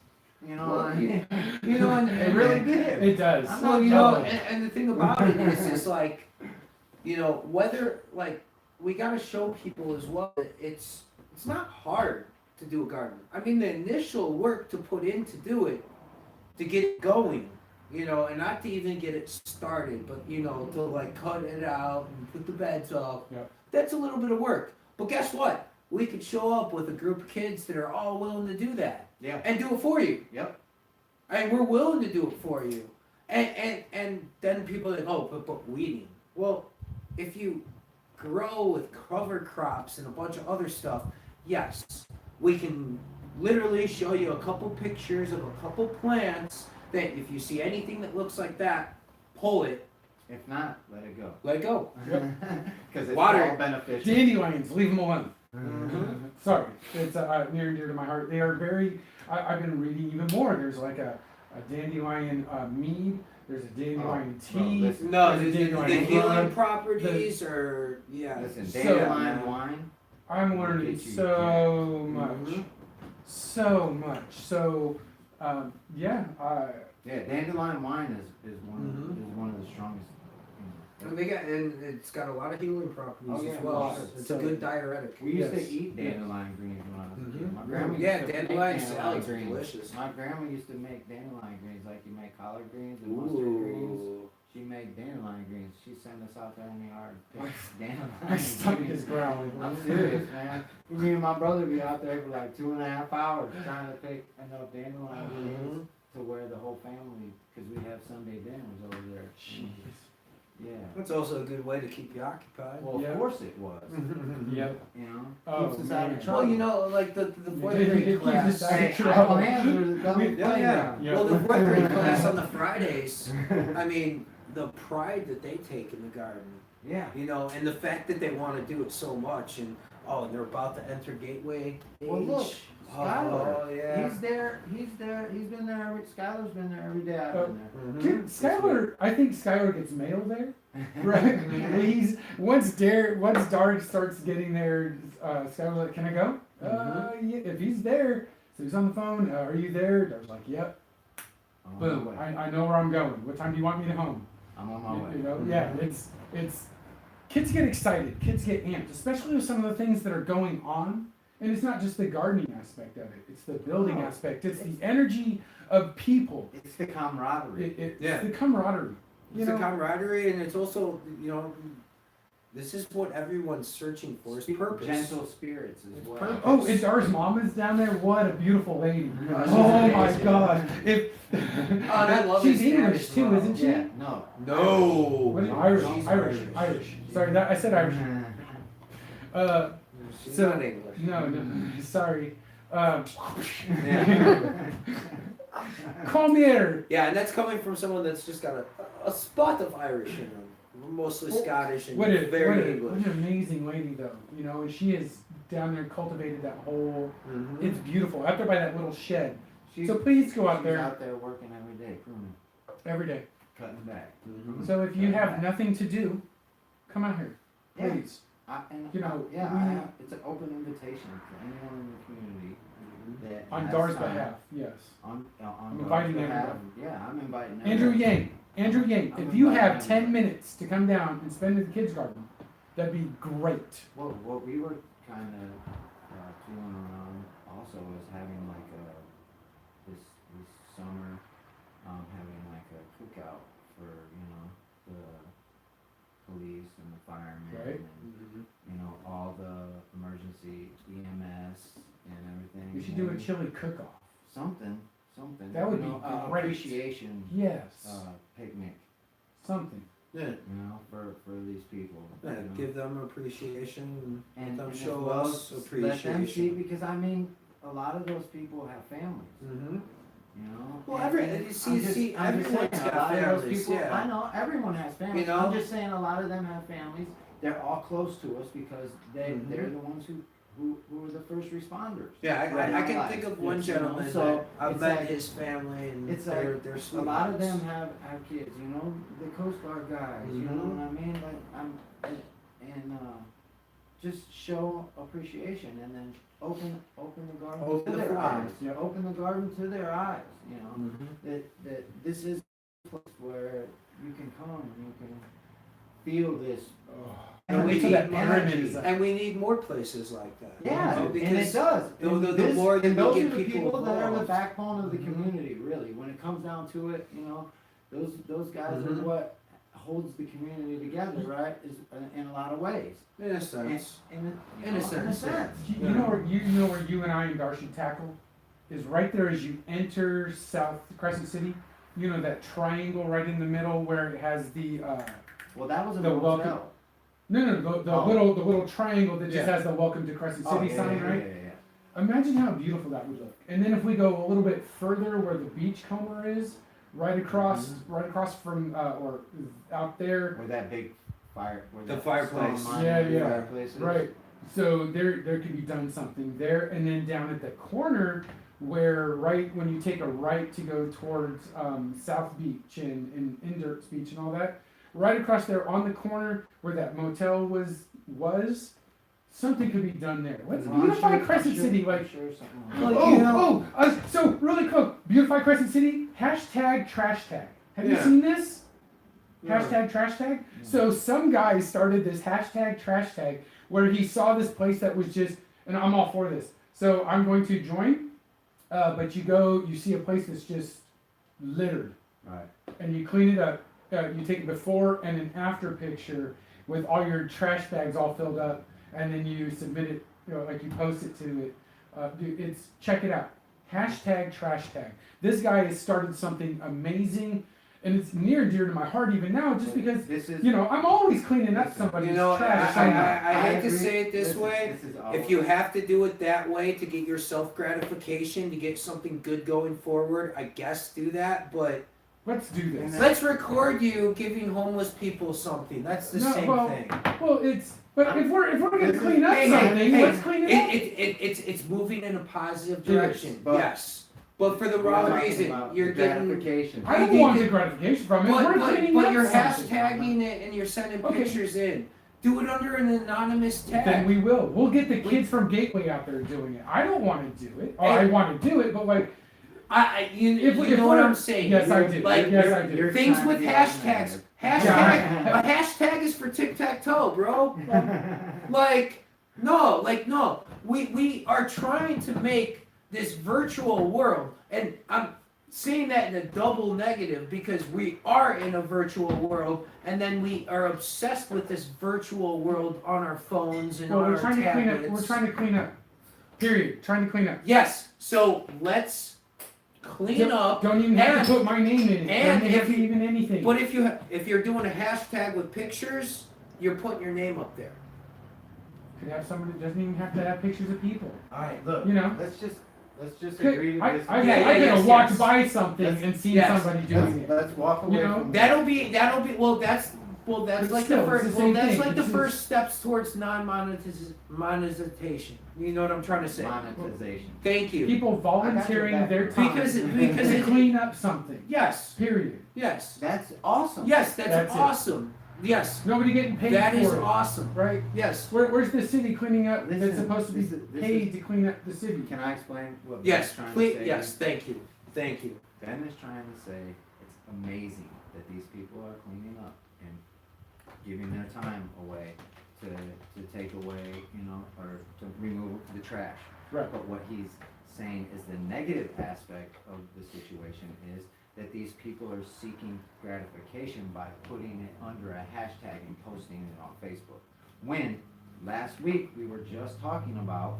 Well, I mean, and it really did. It does. I'm well, not you know, jealous. and the thing about it is, it's like, whether like we gotta show people as well that it's not hard to do a garden. I mean, the initial work to put in to do it, to get it going, and not to even get it started, but to like cut it out and put the beds up. Yep. That's a little bit of work. But guess what? We could show up with a group of kids that are all willing to do that Yeah. and do it for you. Yep. And we're willing to do it for you. And then people are like, oh, but weeding. Well, if you grow with cover crops and a bunch of other stuff, yes, we can literally show you a couple pictures of a couple plants that if you see anything that looks like that, pull it, If not, let it go. let it go. Because it's Water. all beneficial. Dandelions, leave them alone. Mhm. Sorry, it's near and dear to my heart. They are very. I've been reading even more. There's like a dandelion mead. There's a dandelion tea. listen. No, There's a the dandelion healing blood. properties are, yeah. Listen, So- dandelion wine. I'm learning Get you so jacked. much, Mhm. so much. So, yeah. Yeah, dandelion wine is Mhm. one of the strongest. And it's got a lot of healing properties Oh, yeah, as well. lots. It's So- a good diuretic. We used Yes. to eat dandelion greens when I was a kid. Mhm. My grandma Yeah, used to make dandelion salads are greens. delicious. My grandma used to make dandelion greens like you make collard greens and mustard greens. Ooh. She made dandelion greens. She sent us out there in the yard to pick My dandelion stomach greens. is growling. I'm serious, man. Me and my brother would be out there for like 2.5 hours trying to pick enough dandelion greens to where the whole family, because we have Sunday dinners over there. Jeez. Yeah. That's also a good way to keep you occupied. Well, Yeah. of course it was. Yep. You know, Oh, keeps us out man. of trouble. Well, you know, like the fourth Keep grade us class. out of Hey, trouble. idle hands are the dumbest Yeah, thing yeah. now. Yeah. Well, the fourth grade class on the Fridays, I mean, the pride that they take in the garden, Yeah. you know, and the fact that they want to do it so much, and they're about to enter gateway age. Well, look, Skylar. Oh, yeah. He's there. He's been there. Skylar's been there every day. I've been there. Mhm. Dude, Skylar, I think Skylar gets mail there, right? He's once Dark starts getting there, Skylar's like, "Can I go?" Yeah, if he's there, so he's on the phone. Are you there? Dark's like, "Yep." I'm on Boom. my way. I know where I'm going. What time do you want me to home? I'm on my way. You know, yeah. It's kids get excited. Kids get amped, especially with some of the things that are going on. And it's not just the gardening aspect of it; it's the building No. aspect. It's the energy of people. It's the camaraderie. It's Yeah. the camaraderie. It's a camaraderie, and it's also, you know, this is what everyone's searching for, is purpose. Gentle spirits as It's well. purpose. Oh, it's ours. Mama's down there. What a beautiful lady! Oh, she's Oh my amazing. God! If Oh, and I love she's his dad English as too, well. isn't she? Yeah. No. No. What is it? Irish? She's Irish. Sorry, I said Irish. She's So- not English. No, sorry. Yeah. Come here. Yeah, and that's coming from someone that's just got a spot of Irish in them. Mostly Scottish and What very English. an amazing lady, though. You know, and she has down there cultivated that whole. Mhm. It's beautiful. After by that little shed. She's, So please go out she's there out there working every day, pruning, every day. cutting back. Mhm. So if you have nothing to do, come out here, Yeah. please. And You know, yeah, we- it's an open invitation to anyone in the community that On has Dar's time. behalf, yes. On I'm Dar's inviting behalf. everyone. Yeah, I'm inviting Andrew everyone. Yang, I'm if you have inviting 10 everybody. minutes to come down and spend in the kids' garden, that'd be great. Well, what we were kind of tooling around also was having like this summer, having like a cookout for, you know, the police and the firemen Right. and, Mhm. you know, all the emergency EMS and everything. We should do a and chili cook-off. something. That would you be know, great. appreciation Yes, picnic, something. Yeah. you know, for these people. Yeah, you know. give them appreciation and and, let them and show as well, us let them see, appreciation. because I mean, a lot of those people have families, Mm-hmm. you know. Well, And- you and see, I'm just saying, everyone's a got lot of those families, people, yeah. I know everyone has families. You know? I'm just saying a lot of them have families. They're all close to us because Mhm. they're the ones who were the first responders. Yeah, Right in I our can lives, think of you one know, gentleman so that I've it's met like- his family, and it's they're like they're A sweet. lot of them have kids, you know, the Coast Guard guys, you know Mhm. what I mean? Like just show appreciation and then open the garden Open to the their eyes. eyes, yep. Open the garden to their eyes, you know. Mhm. That this is a place where you can come and you can feel this. And we Wait till need that pyramid energy. is up. And we need more places like that. Yeah, you know, and because it does. the- And the this- more that and we those get are the people people that are the involved. backbone of the Mhm. community, really. When it comes down to it, you know, those guys Mhm. are what holds the community together, right? Is in a lot of ways. in a sense. In In a sense, yeah. You know where you and I and Darcy tackle is right there as you enter South Crescent City. You know that triangle right in the middle where it has the Well, that was a The motel. welcome- No, the little triangle that just has the Welcome to Crescent City sign, right? Yeah. Imagine how beautiful that would look. And then if we go a little bit further where the beachcomber is, right across from or out there. Where that big fire, where The that fireplace. stone Yeah, monument yeah. fireplace is. Right. So there could be done something there, and then down at the corner where right when you take a right to go towards South Beach and Indirt's Beach and all that, right across there on the corner where that motel was something could be done there. Let's beautify Crescent City, like. So really cool. Beautify Crescent City. Hashtag trash tag. Have you seen this? Hashtag trash tag. So some guy started this hashtag trash tag where he saw this place that was just, and I'm all for this. So I'm going to join, but you see a place that's just littered, Right. and you clean it up. You take a before and an after picture with all your trash bags all filled up, and then you submit it, like you post it to it. Dude, check it out. Hashtag trash tag. This guy has started something amazing, and it's near and dear to my heart even now, just because I'm always cleaning up somebody's trash. I hate to agree. say it this way. If you have to do it that way to get your self gratification, to get something good going forward, I guess do that. But let's do this. let's record you giving homeless people something. That's the same thing. Well, but if we're gonna clean up something, let's clean it up. It's moving in a positive It is, direction. but- Yes. But for the wrong reason, you're getting. gratification. I don't want the gratification from it. We're cleaning But up you're something. hashtagging it and you're sending Okay. pictures in. Do it under an anonymous tag. Then we will. We'll get the kids from Gateway out there doing it. I don't want to do it. Or I want to do it, but like, you if know what I'm saying. yes, I do. Like, Yes, I do. you're Things trying with to be hashtags. A hashtag is for tic-tac-toe, bro. No. We are trying to make this virtual world, and I'm saying that in a double negative because we are in a virtual world, and then we are obsessed with this virtual world on our phones and on we're our trying to clean tablets. up. We're trying to clean up. Period. Trying to clean up. Yes, so let's clean up. Don't even have and- to put my name in it. and Don't if have to you- even anything. But if you're doing a hashtag with pictures, you're putting your name up there. Could have somebody that doesn't even have to have pictures of people. Alright, look. You know? Let's just Could- agree to I this. could yes, have walked yes. by something and seen Yes. somebody doing it. Let's walk away You know, from That'll be well that's But like still, the first it's the same thing. the This is- first steps towards monetization. You know what I'm trying to say? monetization. Thank you. People volunteering back. their time Because to it clean up something. yes. Period. Yes. That's awesome. Yes, that's That's it. awesome. Yes. Nobody getting paid That for is it. awesome. Right? Yes. Where's the city cleaning up that's Listen, supposed to be this paid is- to clean up the city? Can I explain what Yes. Ben's trying Please to say? yes, thank you. Thank you. Ben is trying to say it's amazing that these people are cleaning up and giving their time away to take away, or to remove the trash. Right. But what he's saying is the negative aspect of the situation is that these people are seeking gratification by putting it under a hashtag and posting it on Facebook. When last week we were just talking about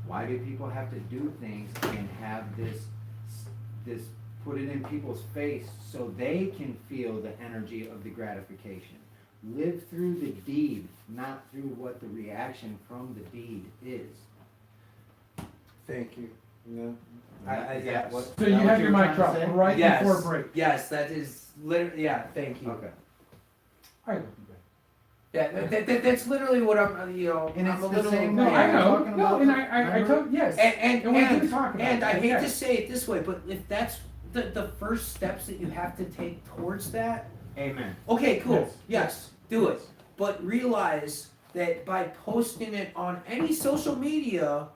why do people have to do things and have this put it in people's face so they can feel the energy of the gratification. Live through the deed, not through what the reaction from the deed is. Thank you. No. Is that what- So is you that what have your were mic trying to drop say? right Yes. before break. Yes, that is literally thank you. Okay. I love you, Ben. Yeah, that's literally what I'm And I'm it's a the little same No, way. I know. Talking No, about and the- I remember? told yes. and we do talk about and I it, hate yes. to say it this way, but if that's the first steps that you have to take towards that, Amen. okay, cool. Yes. Yes, do it. But realize that by posting it on any social media,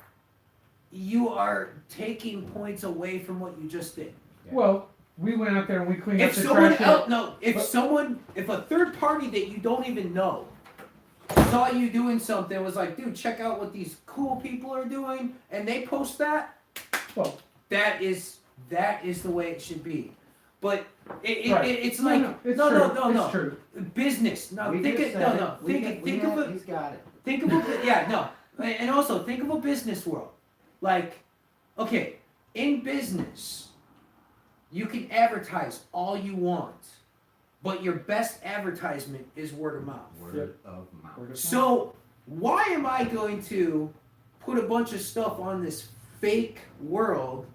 you are taking points away from what you just did. Well, we went out there and we cleaned If up the someone trash. else, no, if But- if a third party that you don't even know saw you doing something, was like, dude, check out what these cool people are doing, and they post that, Well, that is the way it should be. But right. it's No, like no, it's no, true. no, no, It's true. business. No, We think just it. said No, it. no. We Think got- it. we Think got- of it. He's got it. Think of a yeah, no, and also think of a business world. Like, okay, in business, you can advertise all you want, but your best advertisement is word of mouth. Word of mouth. Word of mouth. So why am I going to put a bunch of stuff on this fake world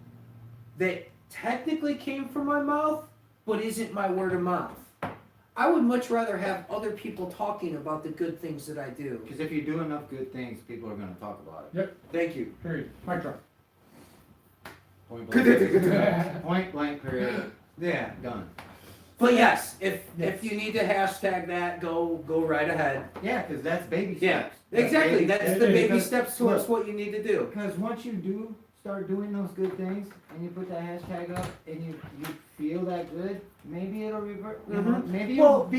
that technically came from my mouth, but isn't my word of mouth? I would much rather have other people talking about the good things that I do. Because if you do enough good things, people are going to talk about it. Thank you. Period. Mic drop. Point blank. Point blank. Period. Yeah, done. But yes, if you need to hashtag that, go right ahead. Yeah, because that's baby Yeah, steps. exactly. That's the baby Because, steps towards look, what you need to do. Because once you do start doing those good things and you put that hashtag up and you feel that good, maybe it'll revert. You know, maybe you'll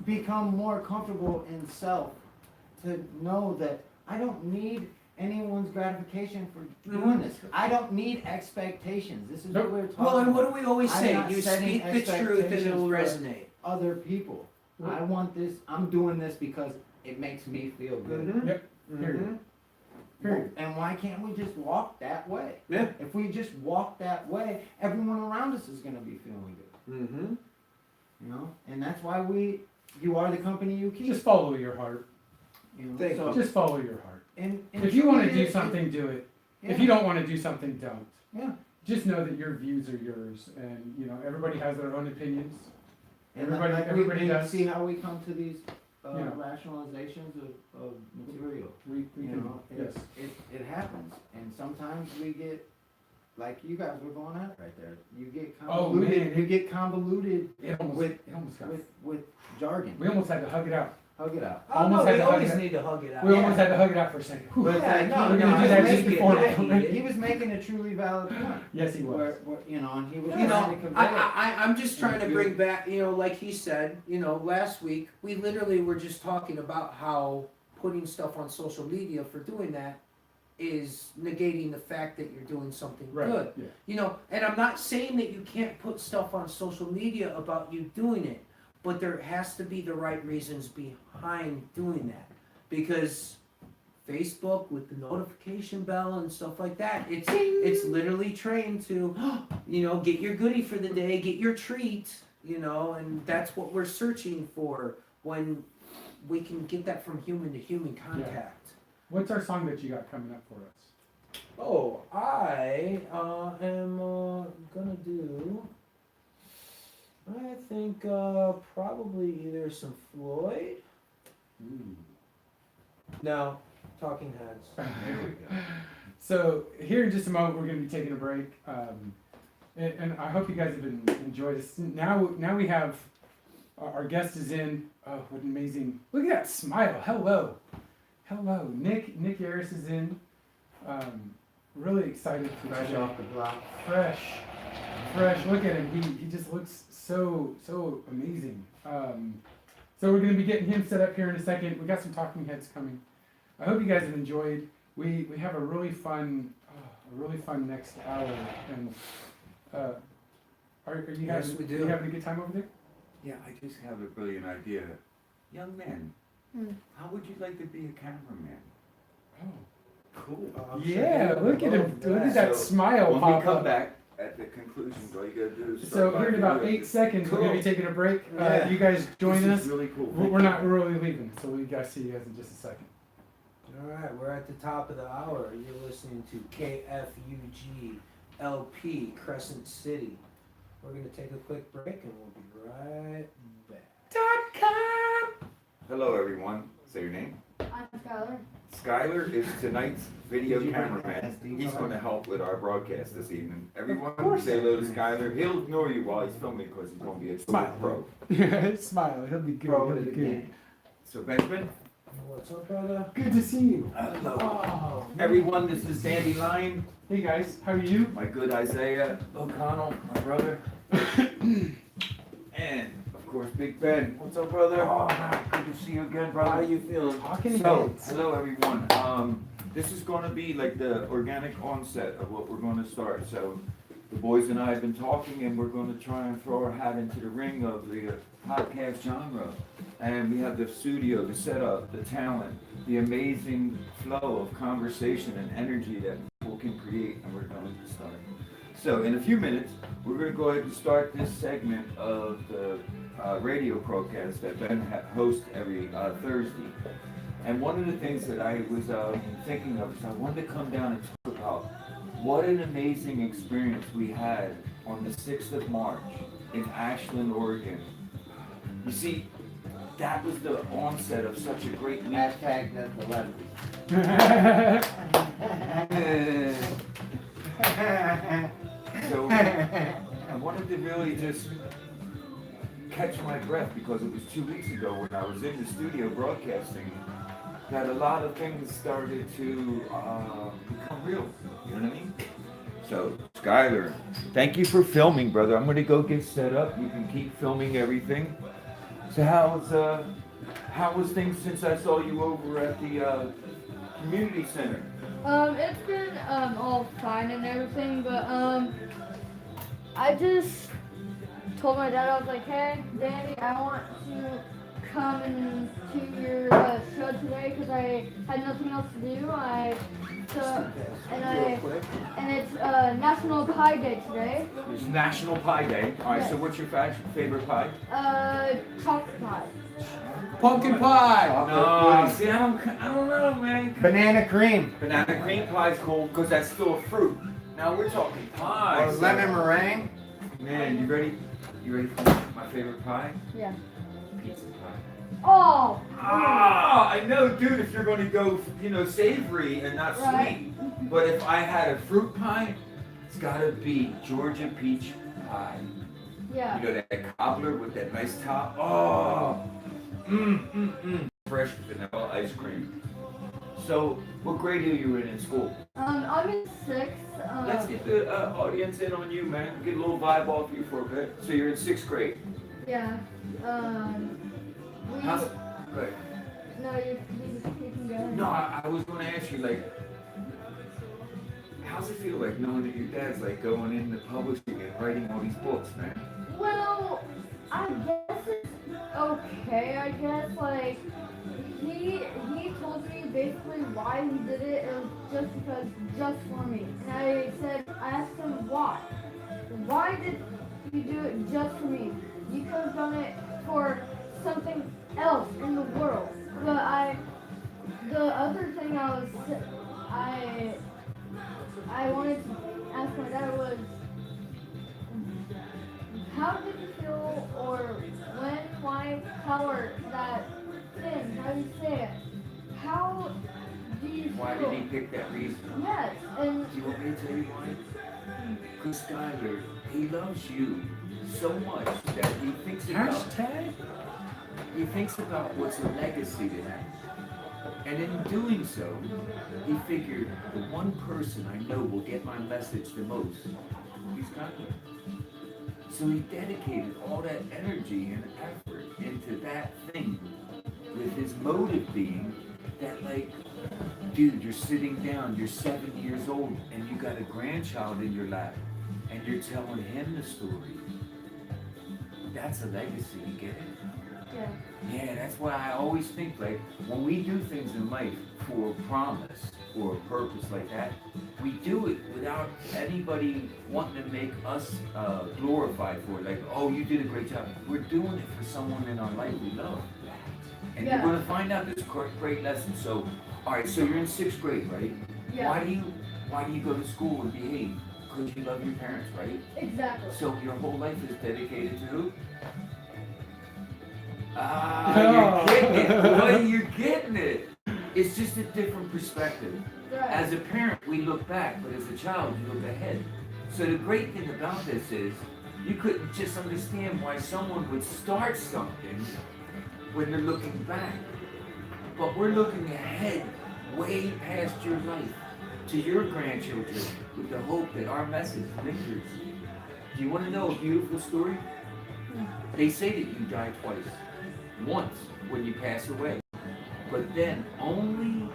become more comfortable in self to know that I don't need anyone's gratification for doing this. I don't need expectations. This is what we're talking Well, and about. what do we always I'm say? not You setting speak the truth and it'll expectations resonate. Other people. I want this. I'm doing this because it makes me feel good. Period. Period. And why can't we just walk that way? Yeah. If we just walk that way, everyone around us is going to be feeling good. Mm-hmm. You know, and that's why you are the company you keep. Just follow your heart. You know? Thank So, Just follow your heart. and If you want to truly do something, do it. yeah. If you don't want to do something, don't. Yeah. Just know that your views are yours, and you know everybody has their own opinions. And Everybody, like everybody we does. see how we come to these Yeah. rationalizations of material. We You can, know, yes. it happens, and sometimes we get like you guys were going at right there. You get Oh, convoluted. man. You get convoluted It almost, with it almost got. with jargon. We almost had to hug it out. Hug it out. Oh, Almost no, had we to hug always it. need to hug it out. We almost had to hug it out for a second. Whew. But it's Yeah, like, no, we're no, gonna do I that was just making before. it. he was making a truly valid point. Yes, he was. Where, you know, and he was You trying to know, convey it. I'm just trying to Good. bring back, you know, like he said, you know, last week, we literally were just talking about how putting stuff on social media for doing that is negating the fact that you're doing something Right. good. Yeah. You know, and I'm not saying that you can't put stuff on social media about you doing it, but there has to be the right reasons behind doing that. Because Facebook with the notification bell and stuff like that, it's literally trained to, you know, get your goodie for the day, get your treat, you know, and that's what we're searching for when we can get that from human to human contact. What's our song that you got coming up for us? Oh, I am gonna do, I think probably either some Floyd. No, Talking Heads. There we go. So here in just a moment, we're going to be taking a break, and I hope you guys have enjoyed this. Now we have our guest is in. Oh, what an amazing! Look at that smile. Hello. Nick Yarris is in. Really excited for Fresh today. off the block. Fresh. Look at him. He just looks so amazing. So we're going to be getting him set up here in a second. We got some talking heads coming. I hope you guys have enjoyed. We have a really fun next hour. And are you guys Yes, we do. you having a good time over there? Yeah, I just have a brilliant idea. Young man, how would you like to be a cameraman? Oh. Cool. Yeah, look at him. Look at that So, smile When pop we come up. back at the conclusion, all you gotta do is So start here in by about doing 8 seconds, we're gonna be taking a break. Yeah. You guys join this us. is really cool. We're not really leaving, so we guys see you guys in just a second. All right, we're at the top of the hour. You're listening to KFUG LP Crescent City. We're gonna take a quick break and we'll be right back. Hello, everyone. Say your name. I'm Skylar. Skylar is tonight's video Did you bring cameraman. the SD He's card? going to help with our broadcast this evening. Everyone say hello to Skylar. He'll ignore you while he's filming because he's going to be a Smile. pro. Smile. He'll be good. Pro He'll to be the good. game. So, Benjamin. What's up, brother? Good to see you. Hello. Oh, Everyone, this is Dandelion. Hey guys, how are you? My good Isaiah O'Connell, my brother. And, of course, Big Ben. What's up, brother? Oh, good to see you again, brother. how you feeling? Talking So, heads. hello everyone. This is going to be like the organic onset of what we're going to start. So, the boys and I have been talking, and we're going to try and throw our hat into the ring of the podcast genre. And we have the studio, the setup, the talent, the amazing flow of conversation and energy that people can create, and we're going to start. So, in a few minutes, we're going to go ahead and start this segment of the radio broadcast that Ben hosts every Thursday. And one of the things that I was thinking of is I wanted to come down and talk about what an amazing experience we had on the 6th of March in Ashland, Oregon. You see, that was the onset of such a great week. Hashtag that's the left. So I wanted to really just catch my breath because it was 2 weeks ago when I was in the studio broadcasting that a lot of things started to become real. You know what I mean? So, Skylar, thank you for filming, brother. I'm gonna go get set up. You can keep filming everything. So how was things since I saw you over at the community center? It's been all fine and everything, but I just told my dad, I was like, hey, Danny, I want to come to your show today because I had nothing else to do. And it's National Pie Day today. It's National Pie Day. All right. Yes. So what's your favorite pie? Chocolate pie. Pumpkin pie. No, see, I don't know, man. Banana cream. Banana cream pie's cool because that's still a fruit. Now we're talking Or pies. lemon meringue. Man, you ready? You ready for my favorite pie? Yeah. Pizza pie. Oh! Ah, I know, dude, if you're going to go, savory and not Right. sweet. But if I had a fruit pie, it's got to be Georgia peach pie. Yeah. You know, that cobbler with that nice top. Oh, fresh vanilla ice cream. So, what grade are you in school? I'm in 6th. Let's get the audience in on you, man. Get a little vibe off you for a bit. So you're in 6th grade. Yeah. How's it? Right. No, you can go. No, I was going to ask you, like, how's it feel like knowing that your dad's like going into publishing and writing all these books, man? Well, I guess it's okay. I guess like he told me basically why he did it. It was just for me. And I asked him why. Why did you do it just for me? You could have done it for something else in the world. But the other thing I wanted to ask my dad was, how did you feel, or when, why, how, or that thing, how do you say it? How do you feel? Why did he pick that reason? Yes, and Do you want me to tell you why? Because Skyler, he loves you so much that he thinks about what's a legacy to him. And in doing so, he figured the one person I know will get my message the most, he's Skyler. So he dedicated all that energy and effort into that thing, with his motive being that, like, dude, you're sitting down, you're 7 years old, and you got a grandchild in your lap, and you're telling him the story. That's a legacy, you get it? yeah, Yeah, that's why I always think, like, when we do things in life for a promise or a purpose like that, we do it without anybody wanting to make us glorified for it. Like, oh, you did a great job. We're doing it for someone in our life we love. And Yeah. you're going to find out this great lesson. So, all right, so you're in 6th grade, right? yeah, Why do you go to school and behave? Because you love your parents, right? exactly. So your whole life is dedicated to who? Oh. You're getting it. Boy, you're getting it. It's just a different perspective. Right. As a parent, we look back, but as a child, you look ahead. So the great thing about this is, you couldn't just understand why someone would start something when they're looking back. But we're looking ahead, way past your life, to your grandchildren, with the hope that our message lingers. Do you want to know a beautiful story? They say that you die twice. Once, when you pass away. But then, only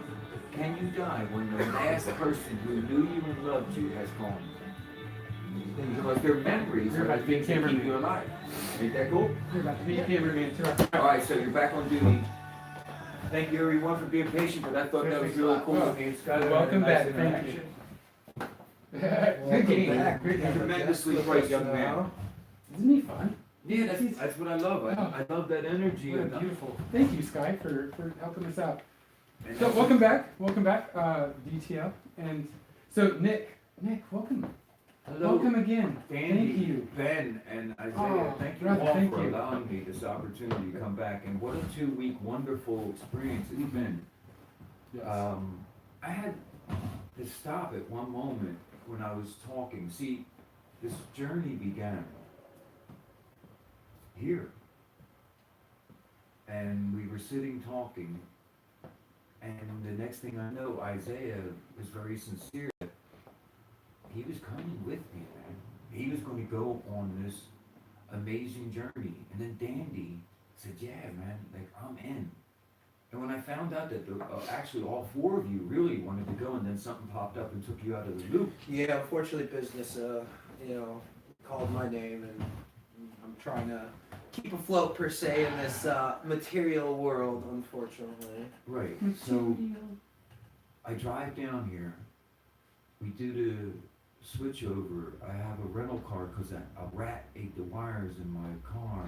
can you die when the last person who knew you and loved you has gone. Because their memories You're are about the to be a things that keep cameraman. you alive. Ain't that cool? You're about to be a cameraman too. Alright, so you're back on duty. Thank you everyone for being patient, but I thought that was really cool. Well, Me and Skylar had a welcome nice back. Thank interaction. Good game. Tremendously bright young man. Isn't he fun? Yeah, that's what I love. I love that energy. What a of beautiful. Thank you, Sky, for helping us out. and So that's- welcome back, DTL. And so Nick, welcome. Hello, Welcome again. Dandy, Thank you. Ben, and Isaiah. Oh, thank you brother, all thank for you. allowing me this opportunity to come back. And what a 2-week wonderful experience it's been. Yes. I had to stop at one moment when I was talking. See, this journey began here. And we were sitting talking, and the next thing I know, Isaiah was very sincere. He was coming with me, man. He was going to go on this amazing journey. And then Dandy said, yeah, man, like, I'm in. And when I found out that actually all 4 of you really wanted to go, and then something popped up and took you out of the loop. Yeah, unfortunately, business, called my name, and I'm trying to keep afloat per se in this material world, unfortunately. Right. So I drive down here. We do the switch over. I have a rental car because a rat ate the wires in my car.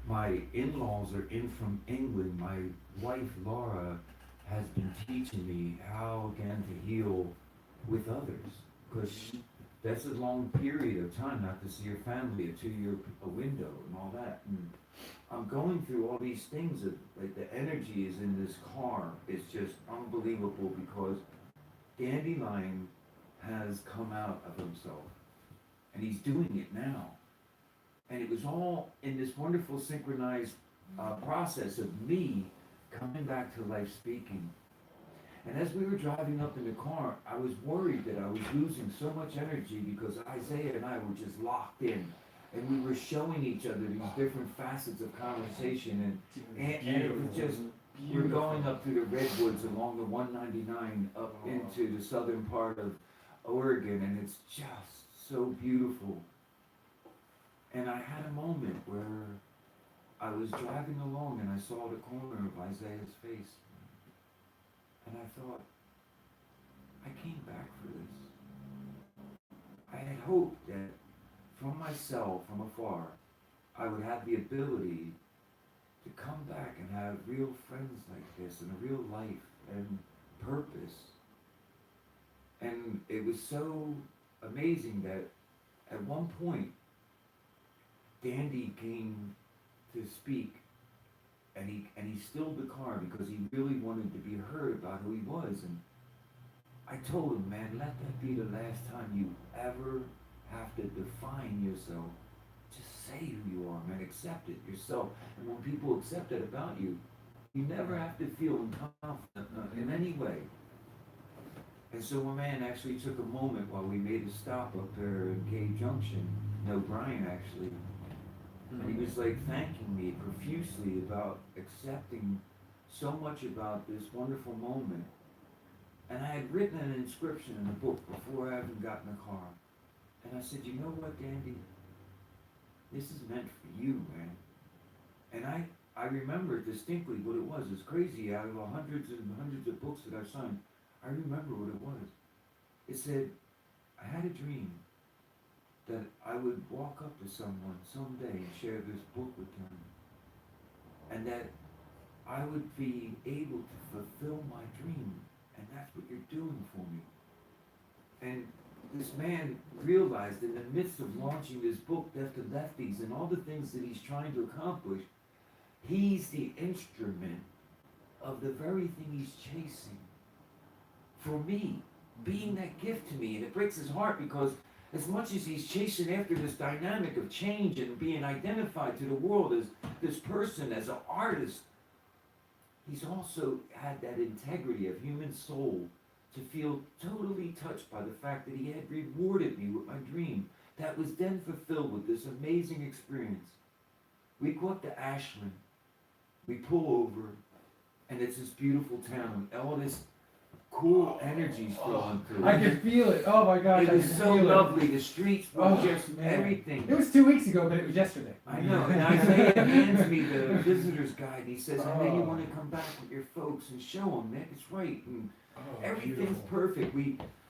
My in-laws are in from England. My wife Laura has been teaching me how again to heal with others, because that's a long period of time not to see your family, a 2-year window and all that. And I'm going through all these things that, like, the energy is in this car. It's just unbelievable because Dandelion has come out of himself, and he's doing it now. And it was all in this wonderful synchronized process of me coming back to life speaking. And as we were driving up in the car, I was worried that I was losing so much energy because Isaiah and I were just locked in. And we were showing each other these different facets of conversation. And it was just, we're going up through the redwoods along the 199 up into the southern part of Oregon, and it's just so beautiful. And I had a moment where I was driving along and I saw the corner of Isaiah's face. And I thought, I came back for this. I had hoped that from myself, from afar, I would have the ability to come back and have real friends like this and a real life and purpose. And it was so amazing that at one point, Dandy came to speak, and he stilled the car because he really wanted to be heard about who he was. And I told him, man, let that be the last time you ever have to define yourself. Just say who you are, man. Accept it yourself. And when people accept it about you, you never have to feel confident in any way. And so my man actually took a moment while we made a stop up there in Cave Junction. No, Brian actually. And he was like thanking me profusely about accepting so much about this wonderful moment. And I had written an inscription in the book before I even got in the car. And I said, you know what, Dandy? This is meant for you, man. And I remember distinctly what it was. It's crazy. Out of the hundreds and hundreds of books that I've signed, I remember what it was. It said, I had a dream that I would walk up to someone someday and share this book with them. And that I would be able to fulfill my dream. And that's what you're doing for me. And this man realized in the midst of launching this book, Death to Lefties, and all the things that he's trying to accomplish, he's the instrument of the very thing he's chasing. For me, being that gift to me, and it breaks his heart because as much as he's chasing after this dynamic of change and being identified to the world as this person, as an artist, he's also had that integrity of human soul to feel totally touched by the fact that he had rewarded me with my dream that was then fulfilled with this amazing experience. We go up to Ashland, we pull over, and it's this beautiful town, and all this cool energies flowing through. I can feel it. Oh my gosh, It was so lovely. The streets were just man. everything. It was 2 weeks ago, but it was yesterday. I know. And Isaiah hands me the visitor's guide. He says, I know you want to come back with your folks and show them, Nick. It's right. And everything's beautiful. perfect.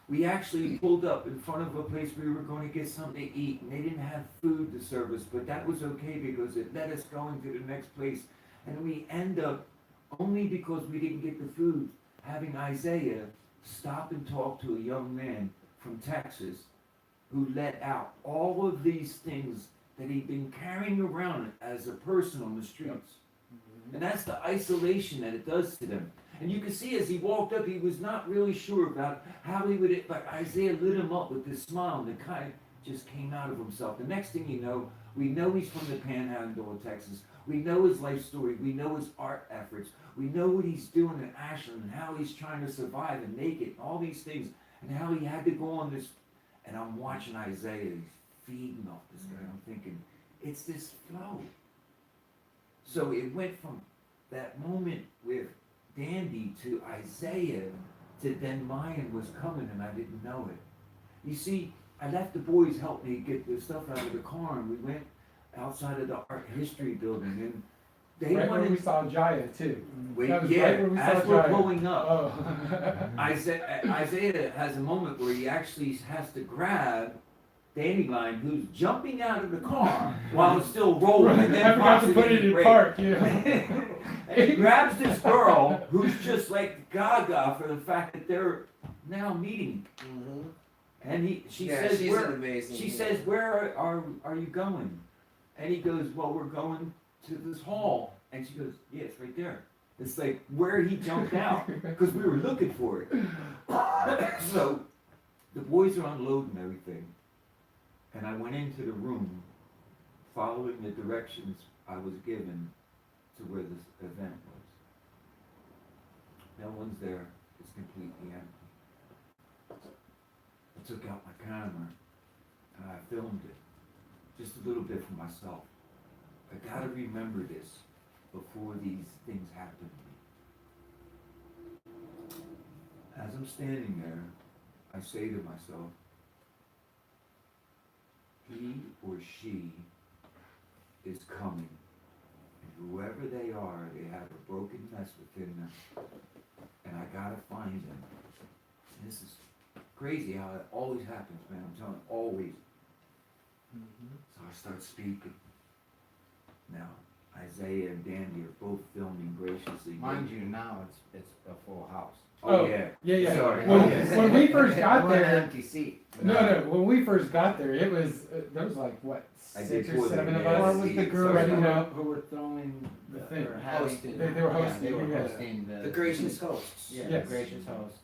We actually pulled up in front of a place we were going to get something to eat, and they didn't have food to serve us, but that was okay because it let us go into the next place. And we end up, only because we didn't get the food, having Isaiah stop and talk to a young man from Texas who let out all of these things that he'd been carrying around as a person on the streets. And that's the isolation that it does to them. And you can see as he walked up, he was not really sure about how he would, but Isaiah lit him up with this smile, and the guy just came out of himself. The next thing you know, we know he's from the Panhandle of Texas. We know his life story. We know his art efforts. We know what he's doing in Ashland and how he's trying to survive and make it, and all these things, and how he had to go on this. And I'm watching Isaiah, he's feeding off this guy. I'm thinking, it's this flow. So it went from that moment with Dandy to Isaiah to then Mayan was coming and I didn't know it. You see, I left the boys help me get the stuff out of the car and we went outside of the art history building and they Right where we wanted. saw Jaya too. Wait, That was yeah, right where we as saw we're Jaya. pulling up, Oh. Isaiah has a moment where he actually has to grab Dandelion, who's jumping out of the car while it's still rolling. And then I forgot to pops put it in brake. park, yeah. And he grabs this girl who's just like gaga for the fact that they're now meeting. Mm-hmm. And she Yeah, says, she's where, an amazing. she says, where are you going? And he goes, well, we're going to this hall. And she goes, yeah, it's right there. It's like where he jumped out because we were looking for it. So the boys are unloading everything. And I went into the room following the directions I was given to where this event was. No one's there. It's completely empty. I took out my camera and I filmed it. Just a little bit for myself. I gotta remember this before these things happen to me. As I'm standing there, I say to myself, he or she is coming. And whoever they are, they have a broken mess within them. And I gotta find them. And this is crazy how it always happens, man. I'm telling you, always. So I start speaking. Now, Isaiah and Dandy are both filming graciously. Mind you, now it's a full house. Oh, yeah. Yeah. Sorry. When, Oh, yeah. when we first got One there, empty seat. no, when we first got there, it was there was like what I 6 did or pull 7 it, of yeah. Or us. was the Sorry. girls Sorry. who were throwing The thing. or having- Hosting. They were hosting, They were yeah. hosting The gracious hosts. Yeah, Yes. the gracious host.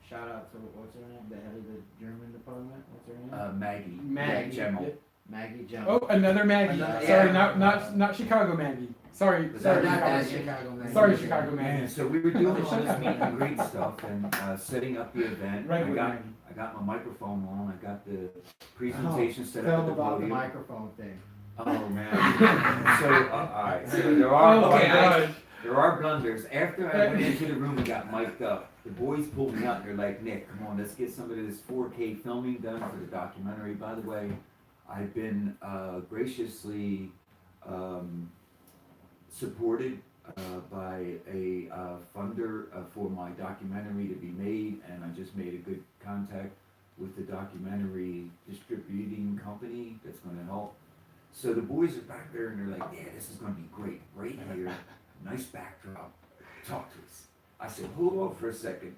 Shout out to what's her name? The head of the German department. What's her name? Maggie. Maggie. Gemma. Yeah. Maggie Jones. Oh, another Maggie. Another- Sorry, yeah. not Chicago Maggie. Sorry, Was sorry, that not that Chicago. Chicago Maggie. Sorry, Chicago And Maggie. so we were doing all this meet and greet stuff and setting up the event. Regular I Maggie. got my microphone on. I got the presentation set Tell up at them the about the podium. microphone thing. Oh man. So all right. So there are Oh my gosh. there are blunders. After I went into the room and got mic'd up, the boys pulled me out. They're like, Nick, come on, let's get some of this 4K filming done for the documentary. By the way, I've been graciously supported by a funder for my documentary to be made, and I just made a good contact with the documentary distributing company that's going to help. So the boys are back there and they're like, yeah, this is going to be great, right here, nice backdrop, talk to us. I said, hold on for a second,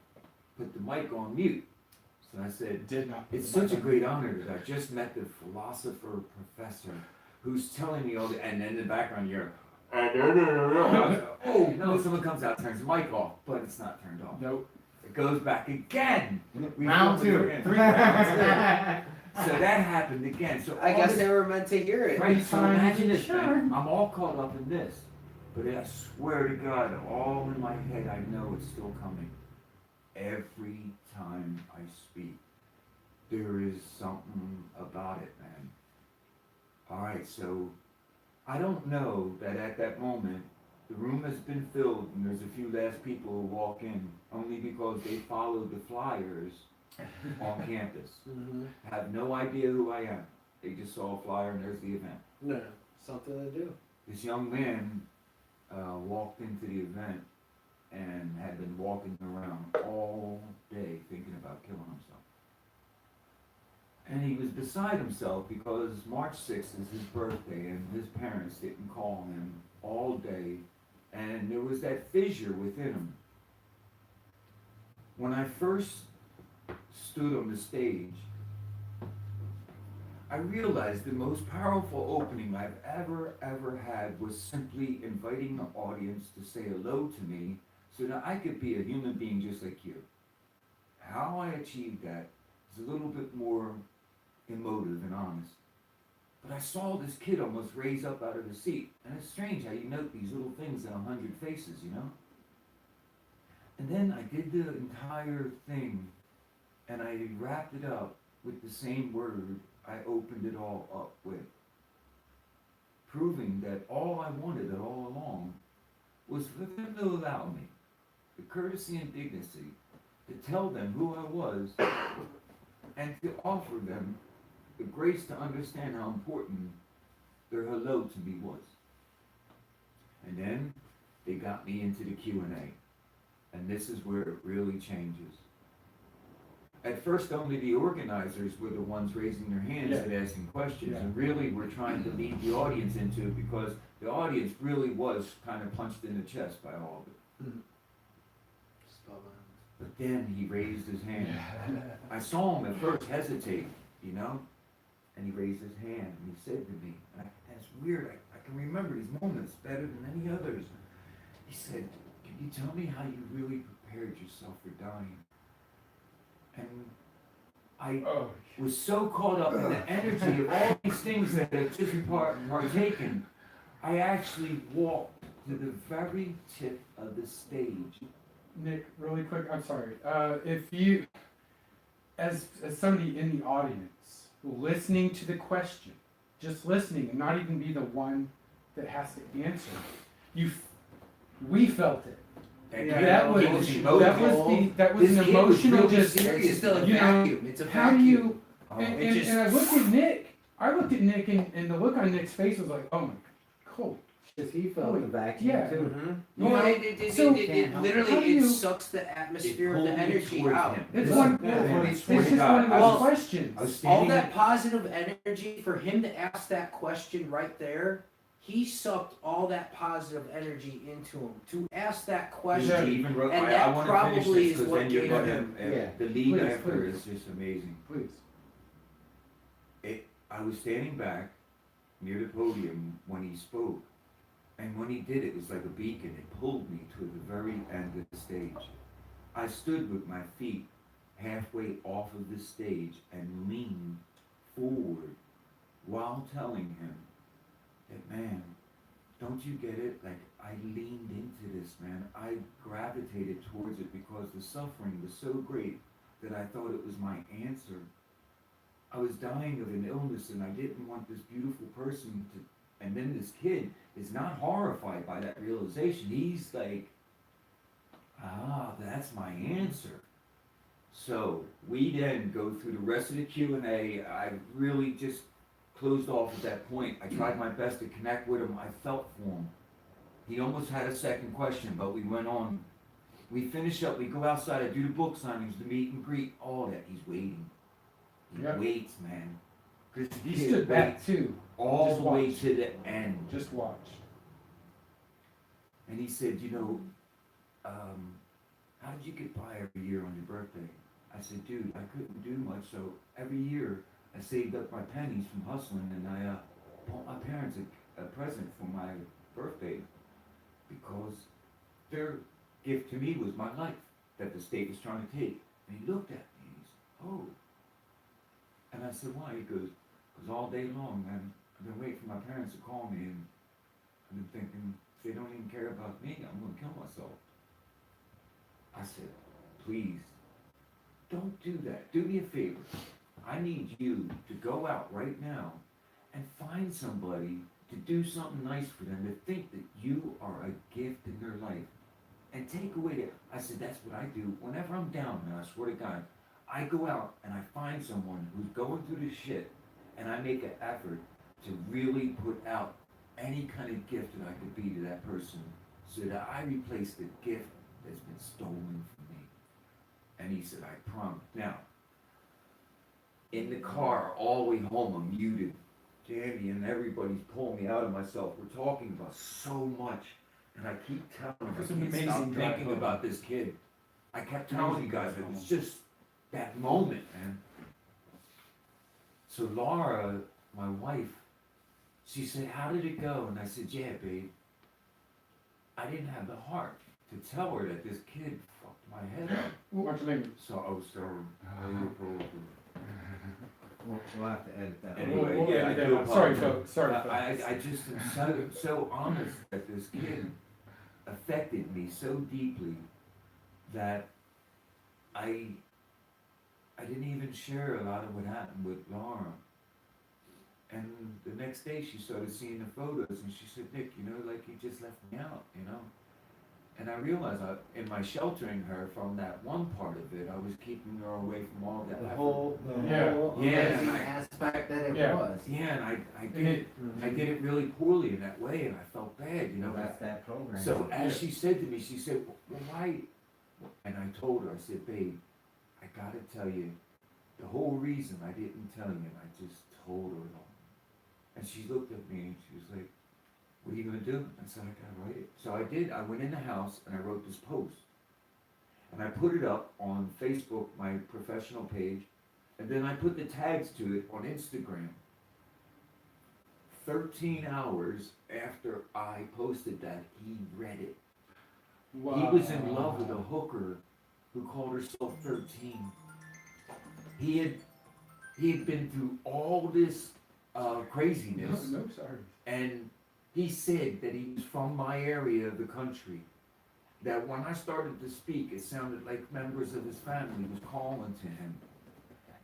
put the mic on mute. So I said, Did not. it's such a great honor that I just met the philosopher professor who's telling me all the, and in the background you're, oh no, someone comes out, turns the mic off, but it's not turned off. Nope. It goes back again. We Round filmed it two. again. 3 rounds. So that happened again. So I all guess this- they were meant to hear it. Right, so Time imagine to this, man. shine. I'm all caught up in this, but I swear to God, all in my head, I know it's still coming. Every time I speak, there is something about it, man. All right, so I don't know that at that moment, the room has been filled and there's a few last people who walk in, only because they followed the flyers on campus. Mm-hmm. Have no idea who I am. They just saw a flyer and there's the event. No, something to do. This young man walked into the event and had been walking around all day thinking about killing himself. And he was beside himself because March 6th is his birthday and his parents didn't call him all day, and there was that fissure within him. When I first stood on the stage, I realized the most powerful opening I've ever had was simply inviting the audience to say hello to me so that I could be a human being just like you. How I achieved that is a little bit more emotive and honest. But I saw this kid almost raise up out of his seat, and it's strange how you note these little things in 100 faces, you know? And then I did the entire thing, and I wrapped it up with the same word I opened it all up with, proving that all I wanted all along was for them to allow me the courtesy and dignity to tell them who I was and to offer them the grace to understand how important their hello to me was. And then they got me into the Q&A, and this is where it really changes. At first, only the organizers were the ones raising their hands and asking questions, and really we're trying to lead the audience into it because the audience really was kind of punched in the chest by all of it. But then he raised his hand. I saw him at first hesitate, you know, and he raised his hand and he said to me, and it's weird, I can remember these moments better than any others. He said, "Can you tell me how you really prepared yourself for dying?" And I was so caught up in the energy of all these things that had just partaken, I actually walked to the very tip of the stage. Nick, really quick, I'm sorry. If you, as somebody in the audience, listening to the question, just listening and not even be the one that has to answer, we felt it. That was an emotional, just, It's still a you know, vacuum. It's a how do vacuum. you, and I looked at Nick, and the look on Nick's face was like, oh my, cool. Because he felt the vacuum Yeah. too. Mm-hmm. You know, It so- literally How do you- sucks the atmosphere of the energy out. It's This- one, yeah, it's swear just to God, one of I those was- questions. I was All standing that positive energy, for him to ask that question right there, he sucked all that positive energy into him. To ask that question, He even wrote, and I that want probably to finish is this because what then you're gave gonna, him- the lead Please, after please. is just amazing. Please. I was standing back near the podium when he spoke, and when he did, it was like a beacon. It pulled me to the very end of the stage. I stood with my feet halfway off of the stage and leaned forward while telling him that, man, don't you get it? Like, I leaned into this, man. I gravitated towards it because the suffering was so great that I thought it was my answer. I was dying of an illness and I didn't want this beautiful person to, and then this kid is not horrified by that realization. He's like, that's my answer. So we then go through the rest of the Q&A. I really just closed off at that point. I tried my best to connect with him. I felt for him. He almost had a second question, but we went on. We finish up, we go outside, I do the book signings, the meet and greet, all that. He's waiting. He Yep. waits, man. 'Cause the He kid stood back waits too. all Just the way watch. to the end. Just watch. And he said, how did you get by every year on your birthday? I said, dude, I couldn't do much, so every year I saved up my pennies from hustling, and I bought my parents a present for my birthday because their gift to me was my life that the state was trying to take. And he looked at me and he said, oh. And I said, why? He goes, because all day long, man, I've been waiting for my parents to call me, and I've been thinking, if they don't even care about me, I'm going to kill myself. I said, please, don't do that. Do me a favor. I need you to go out right now and find somebody to do something nice for them, to think that you are a gift in their life. And take away that. I said, that's what I do. Whenever I'm down, man, I swear to God, I go out and I find someone who's going through this shit, and I make an effort to really put out any kind of gift that I could be to that person, so that I replace the gift that's been stolen from me. And he said, I promise. Now, in the car, all the way home, I'm muted. Danny and everybody's pulling me out of myself. We're talking about so much. And I keep telling them, I It's an can't amazing stop drive thinking home. about this kid. I kept telling you guys, it was just that moment, man. So Laura, my wife, she said, how did it go? And I said, yeah, babe. I didn't have the heart to tell her that this kid fucked my head up. What's your name? So I was so We'll have to edit that. Anyway, We'll yeah, I edit do that out. Sorry, apologize. folks. Sorry, folks. I just am so honest that this kid affected me so deeply that I didn't even share a lot of what happened with Laura. And the next day she started seeing the photos and she said, Nick, you know, like he just left me out, you know? And I realized in my sheltering her from that one part of it, I was keeping her away from all that. The effort. whole Yeah. amazing Yeah. aspect that it Yeah. was. Yeah, and I did it really poorly in that way and I felt bad, you know? That's that program. So as she said to me, she said, well, why? And I told her, I said, babe, I gotta tell you, the whole reason I didn't tell you, and I just told her it all. And she looked at me and she was like, what are you gonna do? I said, I gotta write it. So I did, I went in the house and I wrote this post. And I put it up on Facebook, my professional page, and then I put the tags to it on Instagram. 13 hours after I posted that, he read it. Wow. He was in love with a hooker who called herself 13. He had been through all this craziness, No, sorry. and he said that he was from my area of the country. That when I started to speak, it sounded like members of his family was calling to him,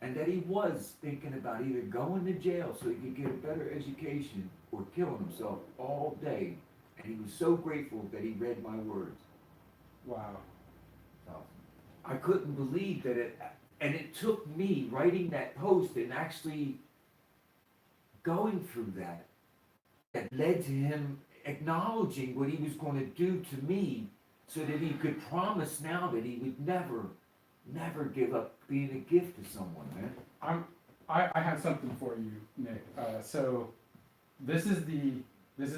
and that he was thinking about either going to jail so he could get a better education or killing himself all day. And he was so grateful that he read my words. Wow. I couldn't believe that and it took me writing that post and actually going through that led to him acknowledging what he was going to do to me so that he could promise now that he would never give up being a gift to someone, man. I have something for you, Nick. So this is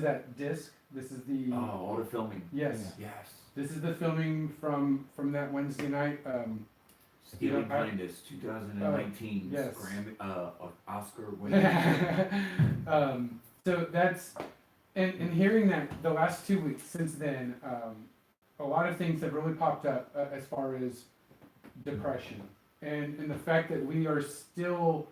that disc. This is the Oh, all the filming. yes. Yes. This is the filming from that Wednesday night. Steely You know, Blindness, 2019 yes. Grammy, Oscar winner. So that's and hearing that the last 2 weeks since then, a lot of things have really popped up as far as depression and the fact that we are still.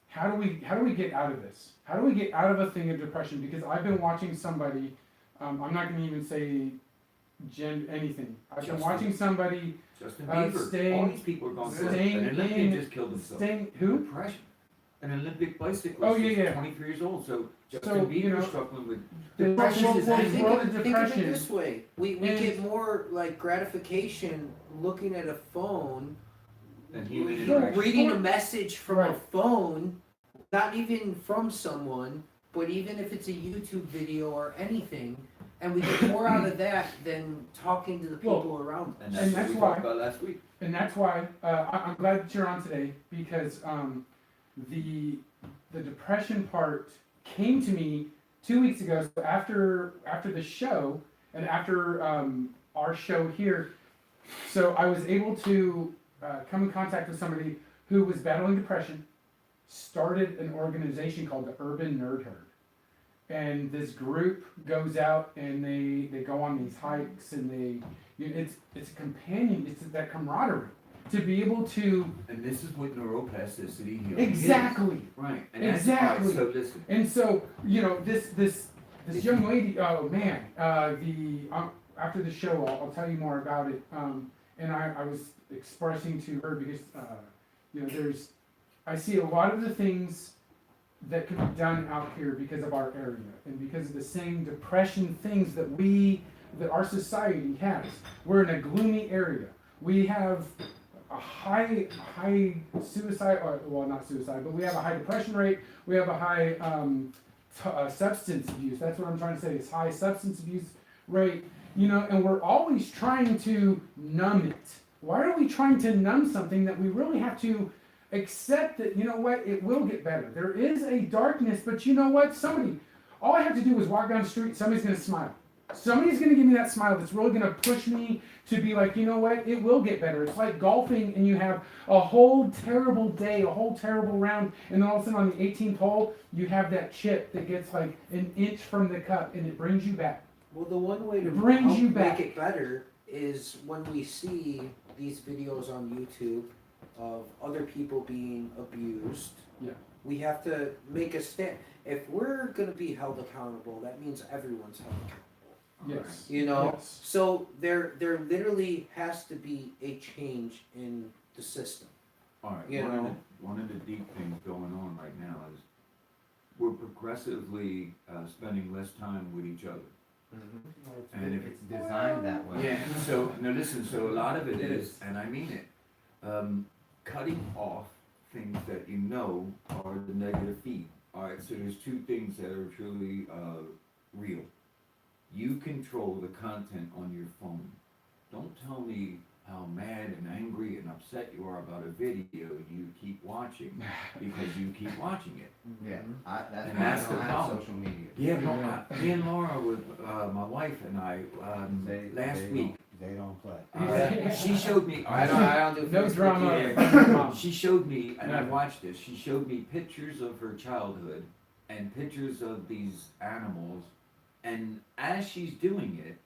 How do we get out of this? How do we get out of a thing of depression? Because I've been watching somebody. I'm not going to even say anything. I've been watching somebody. Justin Bieber. All these people are going through it. An Olympian just killed himself. Who? Depression. An Olympic bicyclist. Oh, yeah. 23 years old. So Justin So, Bieber's you know, struggling with Depression depression. is Is actually- Think Well, of, the think of it depression- this way: we and- get more like gratification looking at a phone, And human Sure. interaction. reading a message from a Right. phone, not even from someone, but even if it's a YouTube video or anything, and we get more out of that than talking to the people around us. And And that's that's what we why- talked about last week. And that's why I'm glad that you're on today because the depression part came to me 2 weeks ago. So after the show and after our show here, so I was able to come in contact with somebody who was battling depression, started an organization called the Urban Nerd Herd. And this group goes out and they go on these hikes and it's a companion, it's that camaraderie to be able to And this is what neuroplasticity healing exactly. is. Right. And that's Exactly. why, so listen. And so this young lady, oh man, after the show, I'll tell you more about it. And I was expressing to her because I see a lot of the things that can be done out here because of our area and because of the same depression things that our society has. We're in a gloomy area. We have a high suicide, or well, not suicide, but we have a high depression rate. We have a high substance abuse. That's what I'm trying to say. Is high substance abuse rate. you know, and we're always trying to numb it. Why are we trying to numb something that we really have to accept that, you know what, it will get better. There is a darkness, but you know what, all I have to do is walk down the street, somebody's gonna smile. Somebody's gonna give me that smile that's really gonna push me to be like, you know what, it will get better. It's like golfing and you have a whole terrible day, a whole terrible round, and then all of a sudden on the 18th hole, you have that chip that gets like an inch from the cup and it brings you back. Well, the one way to It brings help you back. make it better is when we see these videos on YouTube of other people being abused. Yeah. We have to make a stand. If we're gonna be held accountable, that means everyone's held accountable. Yes. You know? Yes. So there literally has to be a change in the system. Alright, You know? one of the deep things going on right now is we're progressively spending less time with each other. And if It's designed that way. Yeah, so, no, listen, so a lot of it is, and I mean it, cutting off things that you know are the negative feed. Alright, so there's two things that are truly real. You control the content on your phone. Don't tell me how mad and angry and upset you are about a video you keep watching because you keep watching it. Yeah, that's And why I that's the don't have problem. social media. Yeah, no, me and Laura with my wife and I last week. They don't play. She showed me. I don't do No Facebook drama. either. She showed me, and I Never. watched this. She showed me pictures of her childhood and pictures of these animals, and as she's doing it,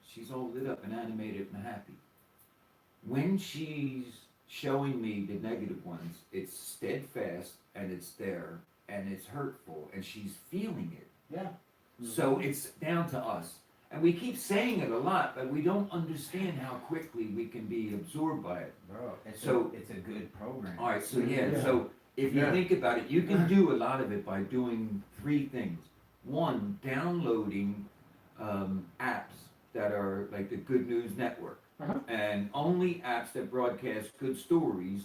she's all lit up and animated and happy. When she's showing me the negative ones, it's steadfast and it's there and it's hurtful and she's feeling it. Yeah. So it's down to us. And we keep saying it a lot, but we don't understand how quickly we can be absorbed by it. Bro, it's a good program. Alright, so yeah, Yeah. so if you Yeah. think about it, you can do a lot of it by doing three things. One, downloading apps that are like the Good News Network. Uh-huh. And only apps that broadcast good stories.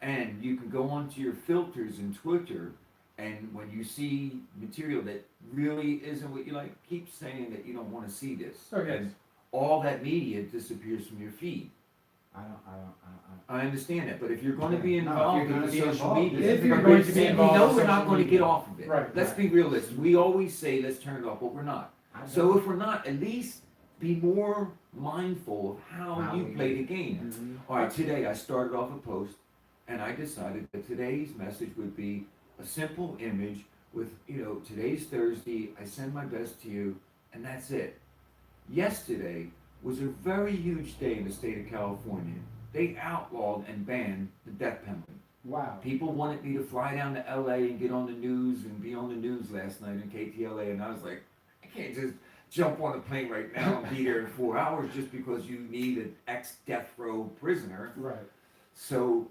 And you can go onto your filters in Twitter, and when you see material that really isn't what you like, keep saying that you don't want to see this. Okay. And all that media disappears from your feed. I I understand that, but if you're going to be No, if involved you're in gonna the be social involved, media, if you're going to be involved we know in we're not social going to media. get off of it. Right, Let's right. be realistic. We always say let's turn it off, but we're not. don't. So if we're not, at least be more mindful of how How you we play do. the game. Mhm. All right, today I started off a post, and I decided that today's message would be a simple image with, today's Thursday, I send my best to you, and that's it. Yesterday was a very huge day in the state of California. They outlawed and banned the death penalty. Wow. People wanted me to fly down to LA and get on the news and be on the news last night in KTLA, and I was like, I can't just jump on a plane right now and be there in 4 hours just because you need an ex-death row prisoner. Right. So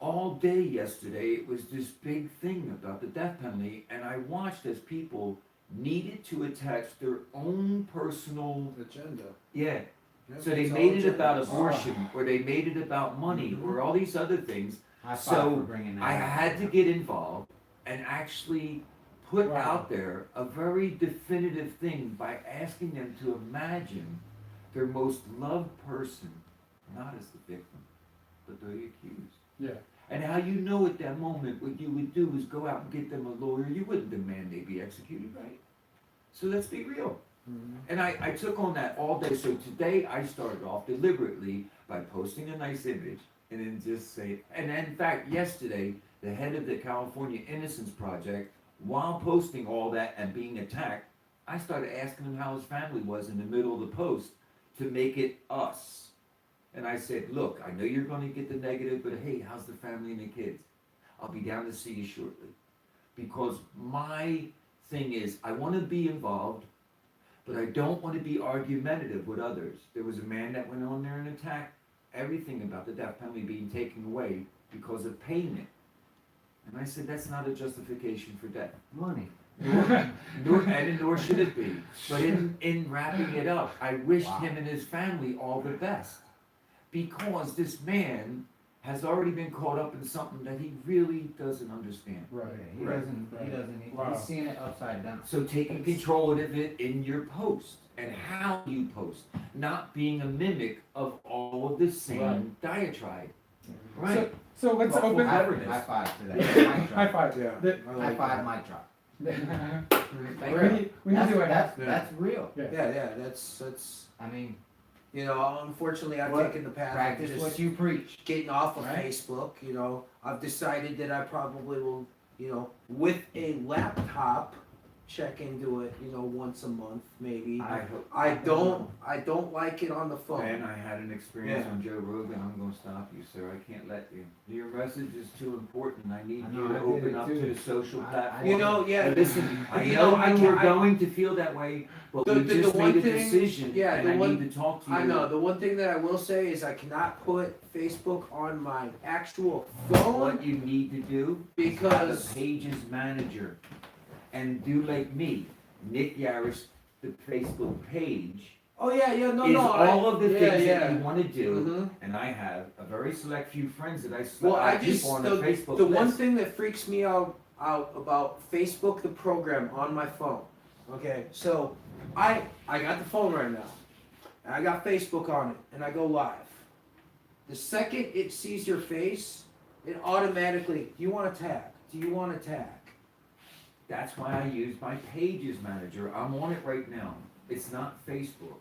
all day yesterday, it was this big thing about the death penalty, and I watched as people needed to attach their own personal, Agenda. yeah. Yeah, So they it's all made it agendas. about abortion, or they made it about money, or all these other things. High five So, for bringing that I up. had to get involved and actually put Wow. out there a very definitive thing by asking them to imagine their most loved person, not as the victim, but the accused. Yeah. And how you know at that moment what you would do is go out and get them a lawyer. You wouldn't demand they be executed, right? So let's be real. And I took on that all day. So today I started off deliberately by posting a nice image and then just say, and in fact, yesterday, the head of the California Innocence Project, while posting all that and being attacked, I started asking him how his family was in the middle of the post to make it us. And I said, look, I know you're going to get the negative, but hey, how's the family and the kids? I'll be down to see you shortly. Because my thing is, I want to be involved, but I don't want to be argumentative with others. There was a man that went on there and attacked everything about the death penalty being taken away because of payment. And I said, that's not a justification for death. Money. Nor should it be. But in wrapping it up, I wished Wow. him and his family all the best. Because this man has already been caught up in something that he really doesn't understand. Right. He Right. doesn't, Wow. he's seeing it upside down. So taking control of it in your post and how you post, not being a mimic of all of the same diatribe. Right. So let's Well, open. High Cleverness. five to that. High five. Yeah. The- High five, mic drop. we need to do a That's real. Yeah, that's, I mean, you know, unfortunately I've What? taken the path of practice just what you preach. getting off of Right. Facebook, you know. I've decided that I probably will, you know, with a laptop, check into it, you know, once a month maybe. hope. I don't like it on the phone. And I had an experience Yeah. on Joe Rogan. I'm gonna stop you, sir. I can't let you. Your message is too important. I need I you know, to I did open it up too. to the social I- platform. You know, yeah. Listen, I You know know, I you were can't- going to feel that way, but The- we the just one made a thing- decision, yeah, and the I one- need to talk to you. I know. The one thing that I will say is I cannot put Facebook on my actual phone What you need to do have a because Pages manager, and do like me, Nick Yarris, the Facebook page. oh yeah, no, is no, all of the yeah, things yeah. that you want to do, Mhm. and I have a very select few friends that Well, I keep just on the, the Facebook the list. one thing that freaks me out about Facebook, the program on my phone. Okay, so I got the phone right now, and I got Facebook on it, and I go live. The second it sees your face, it automatically, do you want to tag? Do you want to tag? That's why I use my Pages manager. I'm on it right now. It's not Facebook.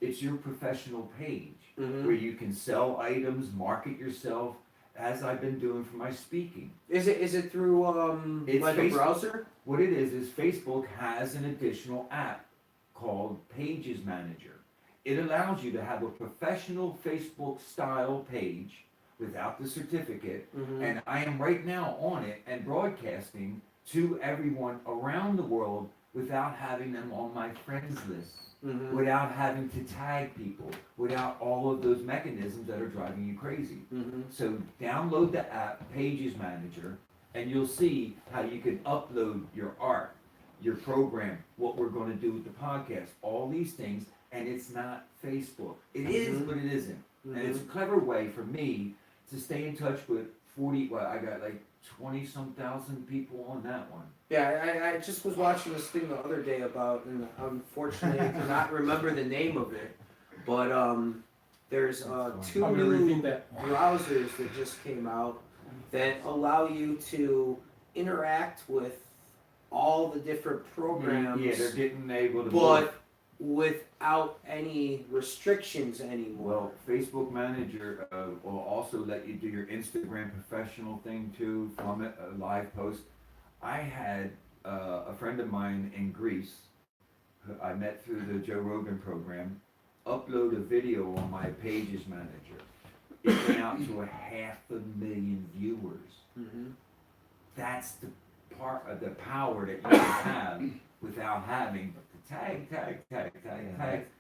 It's your professional page where you can sell items, market yourself, as I've been doing for my speaking. Is it through It's like a Facebook. browser? What it is Facebook has an additional app called Pages Manager. It allows you to have a professional Facebook style page without the certificate, Mhm. and I am right now on it and broadcasting to everyone around the world without having them on my friends list, Mhm. without having to tag people, without all of those mechanisms that are driving you crazy. Mhm. So download the app Pages Manager, and you'll see how you can upload your art, your program, what we're going to do with the podcast, all these things, and it's not Facebook. It is, Mhm. but it isn't. Mhm. And it's a clever way for me to stay in touch with 40, well, I got like 20-some thousand people on that one. Yeah, I just was watching this thing the other day about, and unfortunately I cannot remember the name of it, but there's two I'm gonna new repeat that. browsers that just came out that allow you to interact with all the different programs, Yeah, they're getting able to. but without any restrictions anymore. Well, Facebook Manager will also let you do your Instagram professional thing too from it, a live post. I had a friend of mine in Greece, who I met through the Joe Rogan program, upload a video on my Pages Manager. It went out to 500,000 viewers. Mhm. That's the part of the power that you can have without having to tag.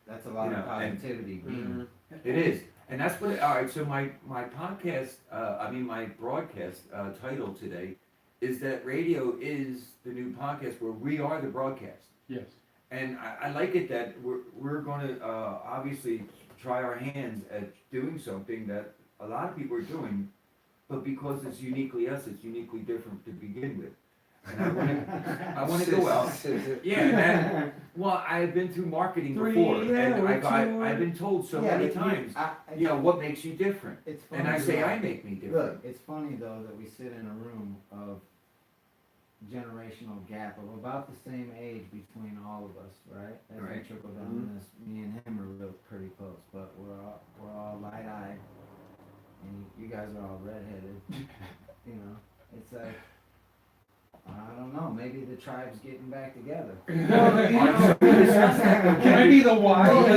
That's a lot You of know, and- positivity. Mhm. It is, and that's what. All right, so my podcast, my broadcast title today is that radio is the new podcast where we are the broadcast, Yes. and I like it that we're going to obviously try our hands at doing something that a lot of people are doing, but because it's uniquely us, it's uniquely different to begin with. And I want to go out. Yeah, man. Well, I've been through marketing before, and I've been told so many times, you know, what makes you different? It's funny. And I say though. I make me different. Look, it's funny though that we sit in a room of generational gap of about the same age between all of us, right? As Right. we trickle down this, me and him are real pretty close, but we're all light eyed, and you guys are all redheaded. You know, it's like. I don't know. Maybe the tribe's getting back together. Can I be the why? I want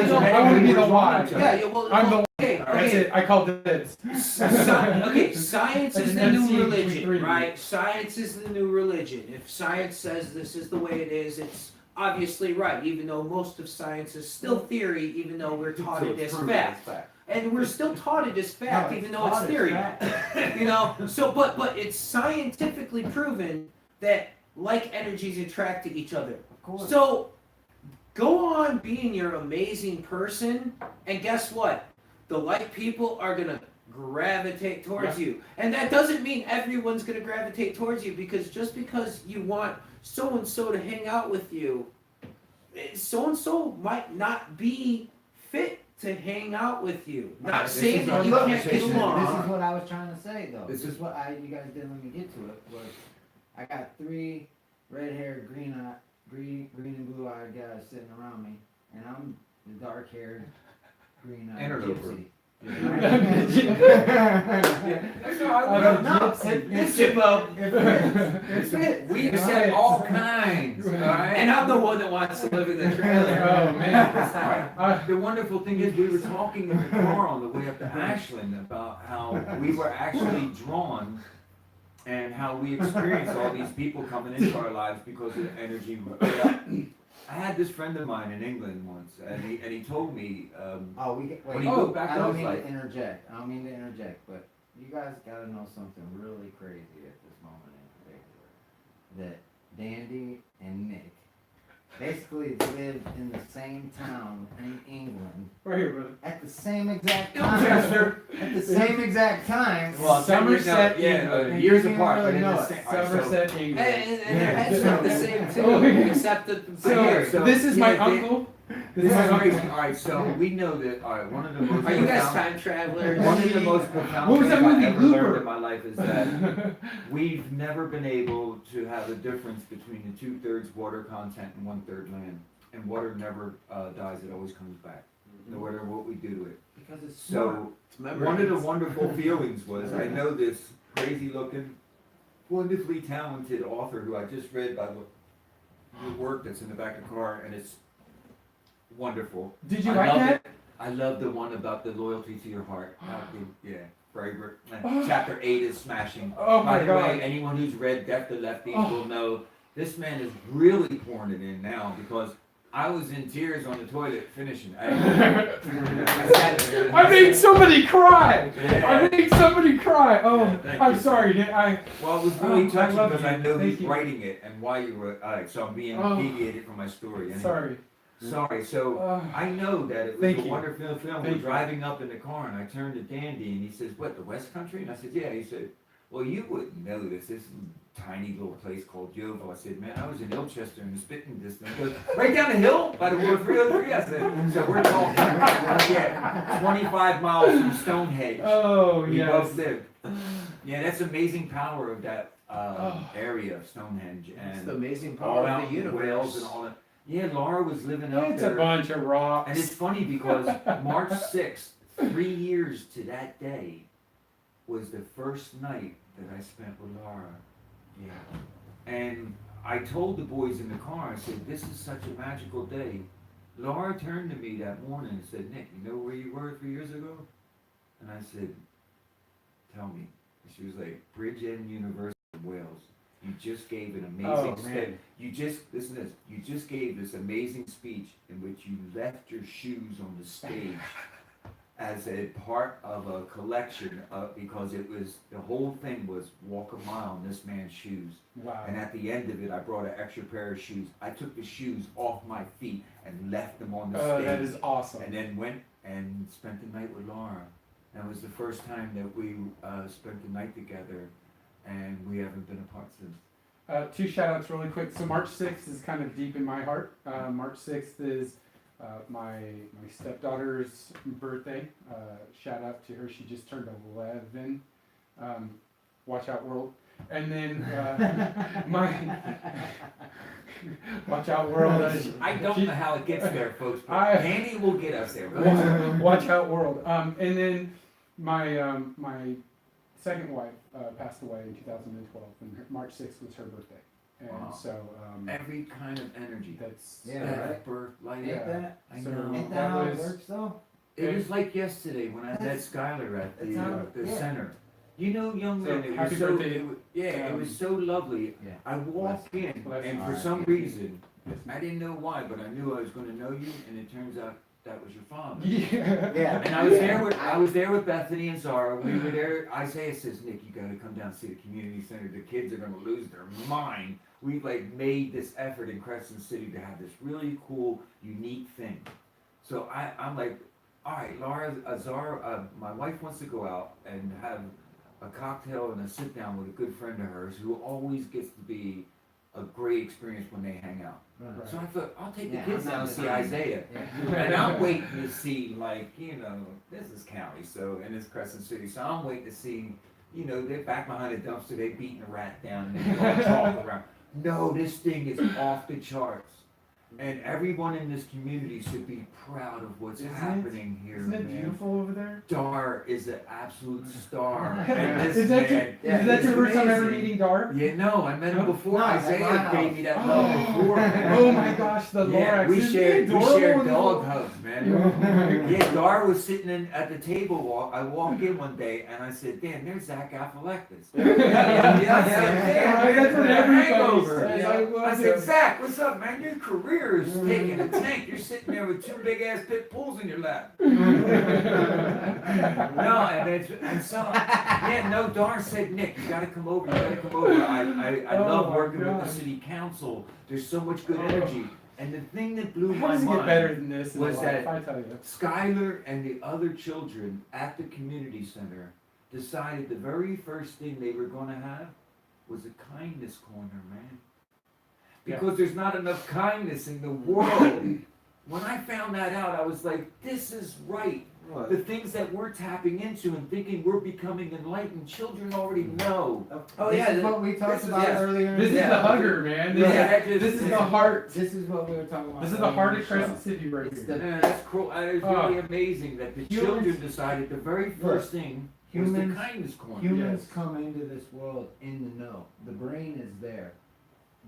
to be the why. Yeah, well, I'm the okay, That's okay. it. I called it. Okay, science is the That's an new MC religion, between three. right? Science is the new religion. If science says this is the way it is, it's obviously right, even though most of science is still theory, even though we're taught it as fact. And we're still taught it as fact, No, even though it's taught as theory. fact. You know, so but it's scientifically proven that like energies attract to each other. Of course. So go on being your amazing person, and guess what? The like people are gonna gravitate towards you. And that doesn't mean everyone's going to gravitate towards you, because just because you want so and so to hang out with you, so and so might not be fit to hang out with you. Not This saying is that our you can't get conversation. This is along. what I was trying to say though. This This is- is what you guys didn't let me get to it. Was I got 3 red-haired, green and blue-eyed guys sitting around me, and I'm the dark-haired, green-eyed Interloper. gypsy. That's how I No, look. it's Chippo. it. We accept all kinds, alright? And I'm the one that wants to live in the trailer. Oh man. The wonderful thing is, we were talking in the car on the way up to Ashland about how we were actually drawn and how we experienced all these people coming into our lives because of the energy we put out. I had this friend of mine in England once, and he told me, Oh, we get, when wait. you go back I to don't his mean life, to interject. I don't mean to interject, but you guys gotta know something really crazy at this moment in particular. That Dandy and Nick basically lived in the same town in England Right here, brother. at the same exact time. Chester. At the same exact time. well, Somerset, years You didn't apart, but really in know the it. same. All right, so- Somerset, And, England. and their heads are the same Oh, too, yeah. except that So, So, this is my yeah, uncle. This is my crazy. uncle. Alright, so we know that, alright, one of the most Are you guys profound- time travelers? One of the most profound What was things that I've movie, ever Looper? learned in my life is that we've never been able to have a difference between the 2/3 water content and 1/3 land. And water never dies, it always comes back, no matter what we do to it. Because it's smart. So, It's memory. one of the wonderful feelings was, I know this crazy looking, wonderfully talented author who I just read by the work that's in the back of the car, and it's wonderful. Did you I like love that? it. I love the one about the loyalty to your heart. Yeah, very, Oh. chapter 8 is smashing. Oh By my the god. way, anyone who's read Death to Lefty Oh. will know this man is really pouring it in now, because I was in tears on the toilet finishing. I made somebody cry. I made somebody cry. Oh, Yeah, thank I'm you. sorry. Well, it was really Oh, I touching love because you. I know Thank who's you. writing it and why you wrote. So I'm being Oh. deviated from my story. Anyway. Sorry. Sorry. So I know that it was Thank a you. wonderful film. Thank We're you. driving up in the car, and I turned to Dandy, and he says, "What, the West Country?" And I said, "Yeah." He said, "Well, you wouldn't know this. This tiny little place called Yeovil." I said, "Man, I was in Ilchester in the spitting distance." He goes, "Right down the hill by the War 303." I said, "So we're talking, yeah, 25 miles from Stonehenge." Oh We yes. both lived. Yeah, that's amazing power of that Oh. area of Stonehenge It's and the amazing all power out of the in Wales universe. and all that. Yeah, Laura was living up It's there. a bunch of rocks. And it's funny because March 6th, 3 years to that day, was the first night that I spent with Laura. Yeah. And I told the boys in the car, I said, "This is such a magical day." Laura turned to me that morning and said, "Nick, you know where you were 3 years ago?" And I said, "Tell me." And she was like, "Bridgend University in Wales. You just gave an amazing Oh, man. You just, listen to this, you just gave this amazing speech in which you left your shoes on the stage as a part of a collection because it was, the whole thing was walk a mile in this man's shoes. Wow. And at the end of it, I brought an extra pair of shoes. I took the shoes off my feet and left them on the Oh, stage. that is awesome. And then went and spent the night with Laura. That was the first time that we spent the night together, and we haven't been apart since. 2 shout outs really quick. So March 6th is kind of deep in my heart. March 6th is my stepdaughter's birthday. Shout out to her. She just turned 11. Watch out, world. And then watch out, world. I don't know how it gets there, folks, but I- Andy will get us there. Watch out, world. And then my second wife passed away in 2012, and March 6th was her birthday. And Wow. so Every kind of energy. that's Yeah, Death, right. birth, life. Ain't Yeah. that? I So- know. Ain't that that how it was- works though? It was like yesterday when I met That's- Skylar at that's how- the yeah. center. You know, young So, man, it happy was so, birthday, it was so lovely. Yeah. I walked in, Bless and you. for some reason, yes, I didn't know why, but I knew I was going to know you, and it turns out that was your father. yeah. Yeah. And I was there with Bethany and Zara. We were there. Isaiah says, "Nick, you got to come down and see the community center. The kids are going to lose their mind." We made this effort in Crescent City to have this really cool, unique thing. So I'm like, all right, Laura, Azar, my wife wants to go out and have a cocktail and a sit down with a good friend of hers who always gets to be a great experience when they hang out. Right. So I thought, I'll take the Yeah, kids I'm down not and see denying. Isaiah. Yeah. And I'm waiting to see, like, you know, this is Cali, so, and it's Crescent City, so I'm waiting to see, you know, they're back behind a dumpster, they beating a rat down, and they're all talking around. No, this thing is off the charts. And everyone in this community should be proud of what's Isn't it? happening here, Isn't it man. beautiful over there? Dar is an absolute star. And this Is that, man, is that is your first time ever amazing. meeting Dar? Yeah, no, I met him before. No, Isaiah wow. gave me that love before. man. Oh my gosh, the Yeah, Lorax. we Isn't he shared adorable? dog hugs, man. Yeah, Dar was sitting at the table. I walked in one day and I said, "Damn, there's Zach Aphalactus." Yeah, that's what everybody Hangover. says. Yeah. I I love said, it. "Zach, what's up, man? Your career is taking a tank. You're sitting there with two big ass pit bulls in your lap." No, and so yeah, no. Dar said, "Nick, you gotta come over. You gotta come over. I Oh love my working with God. the city council. There's so much good energy." And the thing that blew How my does it get mind better than this in was life, that I tell you? Skylar and the other children at the community center decided the very first thing they were going to have was a kindness corner, man. Because there's not enough kindness in the world. When I found that out, I was like, this is right. The things that we're tapping into and thinking we're becoming enlightened, children already know. Oh, This yeah, is what we this talked is- about yeah. earlier. This is Yeah. the hugger, man. Yeah, This is the heart. This is what we were talking about. This is the heart of earlier in the Crescent City right It's here. the- Man, that's cool. It was really amazing that the Humans- children decided the very first thing was the humans- kindness corner. Humans Yes. come into this world in the know. The brain is there.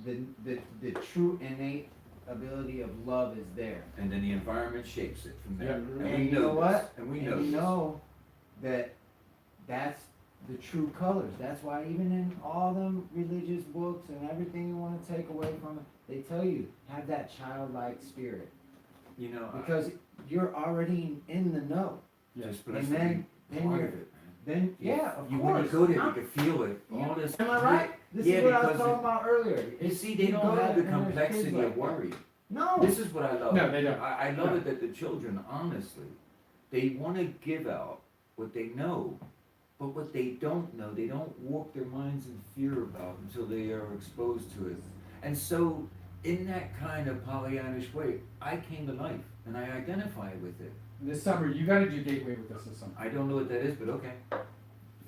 The true innate ability of love is there. And then the environment shapes it from there. Yeah. And we And you know this. what? And we And know you this. know that that's the true colors. That's why even in all them religious books and everything you want to take away from it, they tell you have that childlike spirit You know, because you're already in the know. just And blessed then- to be then part you're- of it, man. Then yeah, of You course. when you go there, you I'm- can feel it. Yeah. All this. Am I right? This Yeah, is what I was because talking about earlier. You It's- see, they you don't go have out the and there's complexity kids of like that. worry. No. This is what I love. No, they don't. I love it that the children, honestly, they want to give out what they know, but what they don't know, they don't warp their minds in fear about until they are exposed to it. And so, in that kind of Pollyannish way, I came to life and I identify with it. This summer, you got to do Gateway with us this summer. I don't know what that is, but okay.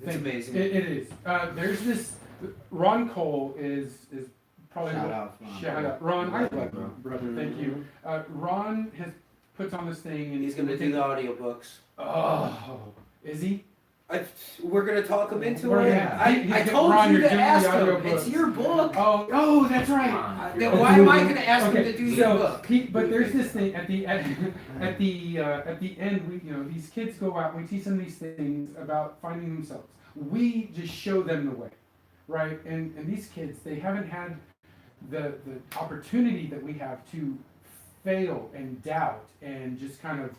It's amazing. It is. There's this. Ron Cole is probably Shout the- out, Ron. Shout out, Ron. I love Bro. you, brother. Thank you. Ron has puts on this thing, and He's gonna do the audiobooks. Oh, is he? We're gonna talk him into We're it. gonna- I he's told Ron, you you're to doing the ask him. audiobooks. It's your book. Oh, that's right. Then why am I gonna ask him to do your so book? but there's this thing at the at the end. We these kids go out. We teach them these things about finding themselves. We just show them the way, right? And these kids, they haven't had the opportunity that we have to fail and doubt and just kind of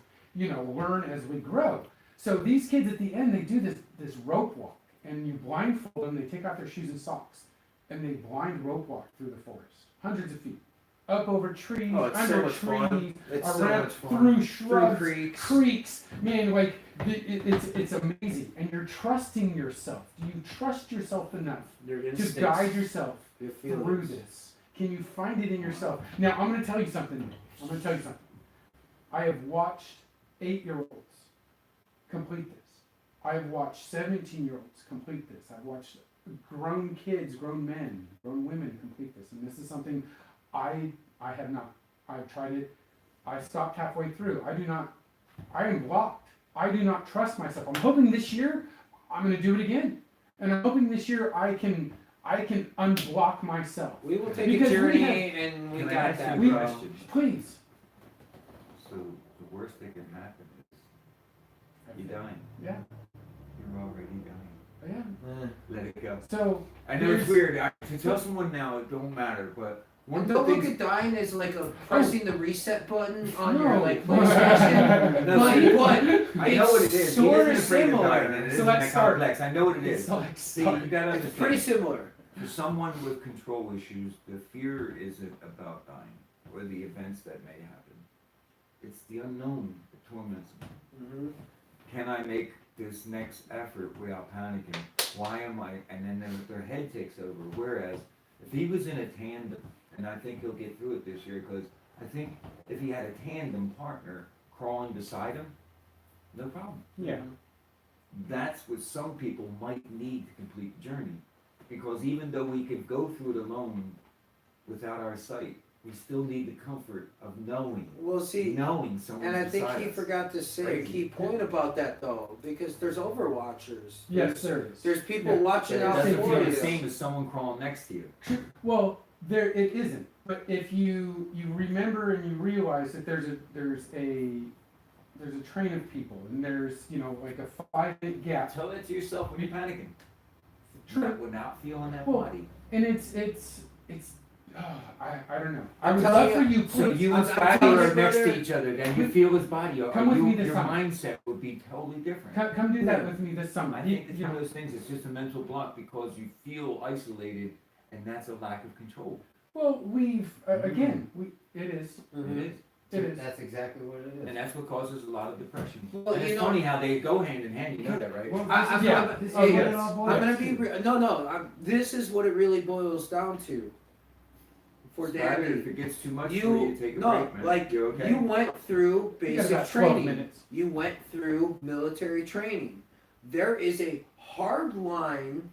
learn as we grow. So these kids at the end, they do this rope walk, and you blindfold them. They take off their shoes and socks, and they blind rope walk through the forest, hundreds of feet, up over trees, Oh, it's so under much fun. trees, It's so around much fun. through shrubs, creeks. creeks. Man, like it's amazing, and you're trusting yourself. Do you trust yourself enough Your to instincts, guide yourself your through feelings. this? Can you find it in yourself? Now, I'm going to tell you something. Nick. I'm going to tell you something. I have watched 8-year-olds complete this. I have watched 17-year-olds complete this. I've watched grown kids, grown men, grown women complete this. And this is something I have not. I've tried it. I stopped halfway through. I am blocked. I do not trust myself. I'm hoping this year I'm going to do it again. And I'm hoping this year I can unblock myself. We will take Because a we journey, and we Can I got ask that, you a bro. question? Please. So the worst that can happen is you dying. Yeah. You're already dying. Yeah. Let it go. So I know it's weird. To tell someone now it don't matter, but one And of the don't look things. at dying as like a pressing the reset button on your No. like PlayStation. No, but see, what? I know what it is. He Sort isn't of afraid of similar. dying, and it So isn't let's that start. complex. I know what it is. So like See, you gotta It's pretty understand. similar. For someone with control issues, the fear isn't about dying or the events that may happen. it's the unknown that torments me. Mm-hmm. Can I make this next effort without panicking? Why am I? And then their head takes over. Whereas if he was in a tandem, and I think he'll get through it this year, because I think if he had a tandem partner crawling beside him, no problem. Yeah. That's what some people might need to complete the journey. Because even though we could go through it alone without our sight, we still need the comfort of knowing someone's And I think beside he us. forgot to say a Crazy. key point about that though, because there's overwatchers. Yes, there is. There's people Yeah. watching But it out doesn't for feel the you. same as someone crawling next to you. Well, there it isn't. But if you remember and you realize that there's a train of people and there's like a 5-minute gap. Tell that to yourself when you're panicking. True. Without feeling that Well, body. And it's I don't know. I I'm would telling love for you, So please. you I'm and Scotty telling are you, next brother. to each other, then you feel his body. Come with me this Your summer. mindset would be totally different. Come do that with me this summer. I think it's one of those things, it's just a mental block because you feel isolated, and that's a lack of control. Well, we've again, it is. Mhm. It is. It is. That's exactly what it is. And that's what causes a lot of depression. Well, And you it's know- funny how they go hand in hand, you know that, right? Well, I'm Yeah. gonna- This is Oh, what yes. it all boils I'm gonna to. be this is what it really boils down to. For Scotty, Daddy, if it gets too much for you, take a break, man. like You okay? you went through You got basic about 12 training. minutes. You went through military training. There is a hard line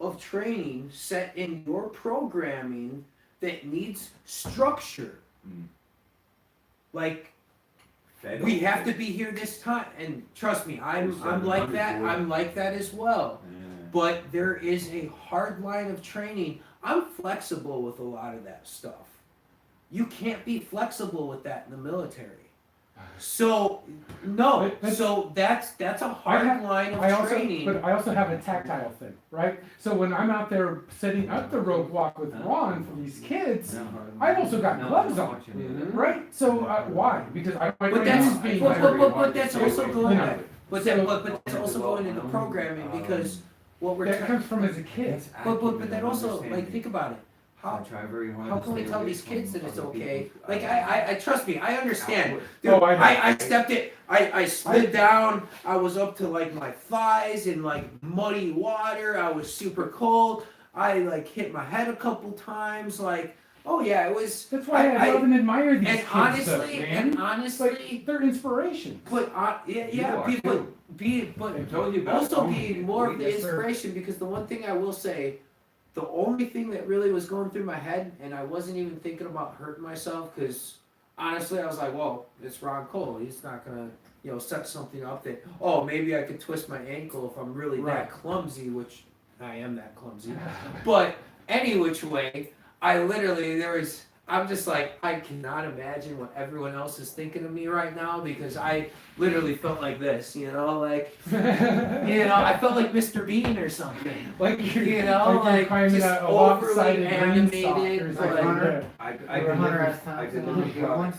of training set in your programming that needs structure. Mm. Like Fed we up. have to be here this time, and trust me, I'm Seven like that. hundred, boy. I'm like that as well. Yeah. But there is a hard line of training. I'm flexible with a lot of that stuff. You can't be flexible with that in the military. So no, But- so that's a hard line of training. But I also have a tactile thing, right? So when I'm out there setting up the rope walk with Ron for these kids, No, I also got no, gloves I'm on. watching it. Mhm. right? So why? Because my But brain that's is being but that's hydrated. also going You know, but so- that's also going into programming because what we're that trying. comes from as a kid. That's But acumen that of also understanding. think about it. I How try very hard. how to can we stay tell away these kids from that it's other okay? people's- Like I trust me, I understand. Dude, Oh, I know. I stepped it. I slid down. I was up to like my thighs in like muddy water. I was super cold. I like hit my head a couple times. Like, oh yeah, it was. That's why I love and admire these and kids, honestly, though, man. and honestly, Like, they're inspiration. but You are too. but I told you about also it. being more of the Yes, sir. inspiration because the one thing I will say, the only thing that really was going through my head, and I wasn't even thinking about hurting myself because honestly I was like, well, it's Ron Cole. He's not gonna, set something up that, oh, maybe I could twist my ankle if I'm really Right. that clumsy, which I am that clumsy. But any which way, I'm just like, I cannot imagine what everyone else is thinking of me right now because I literally felt like this, like, I felt like Mr. Bean or something. Like you're, like climbing just a lopsided overly beanstalk animated, or like something. Hunter. I Hunter delivered, has I times delivered and good ones.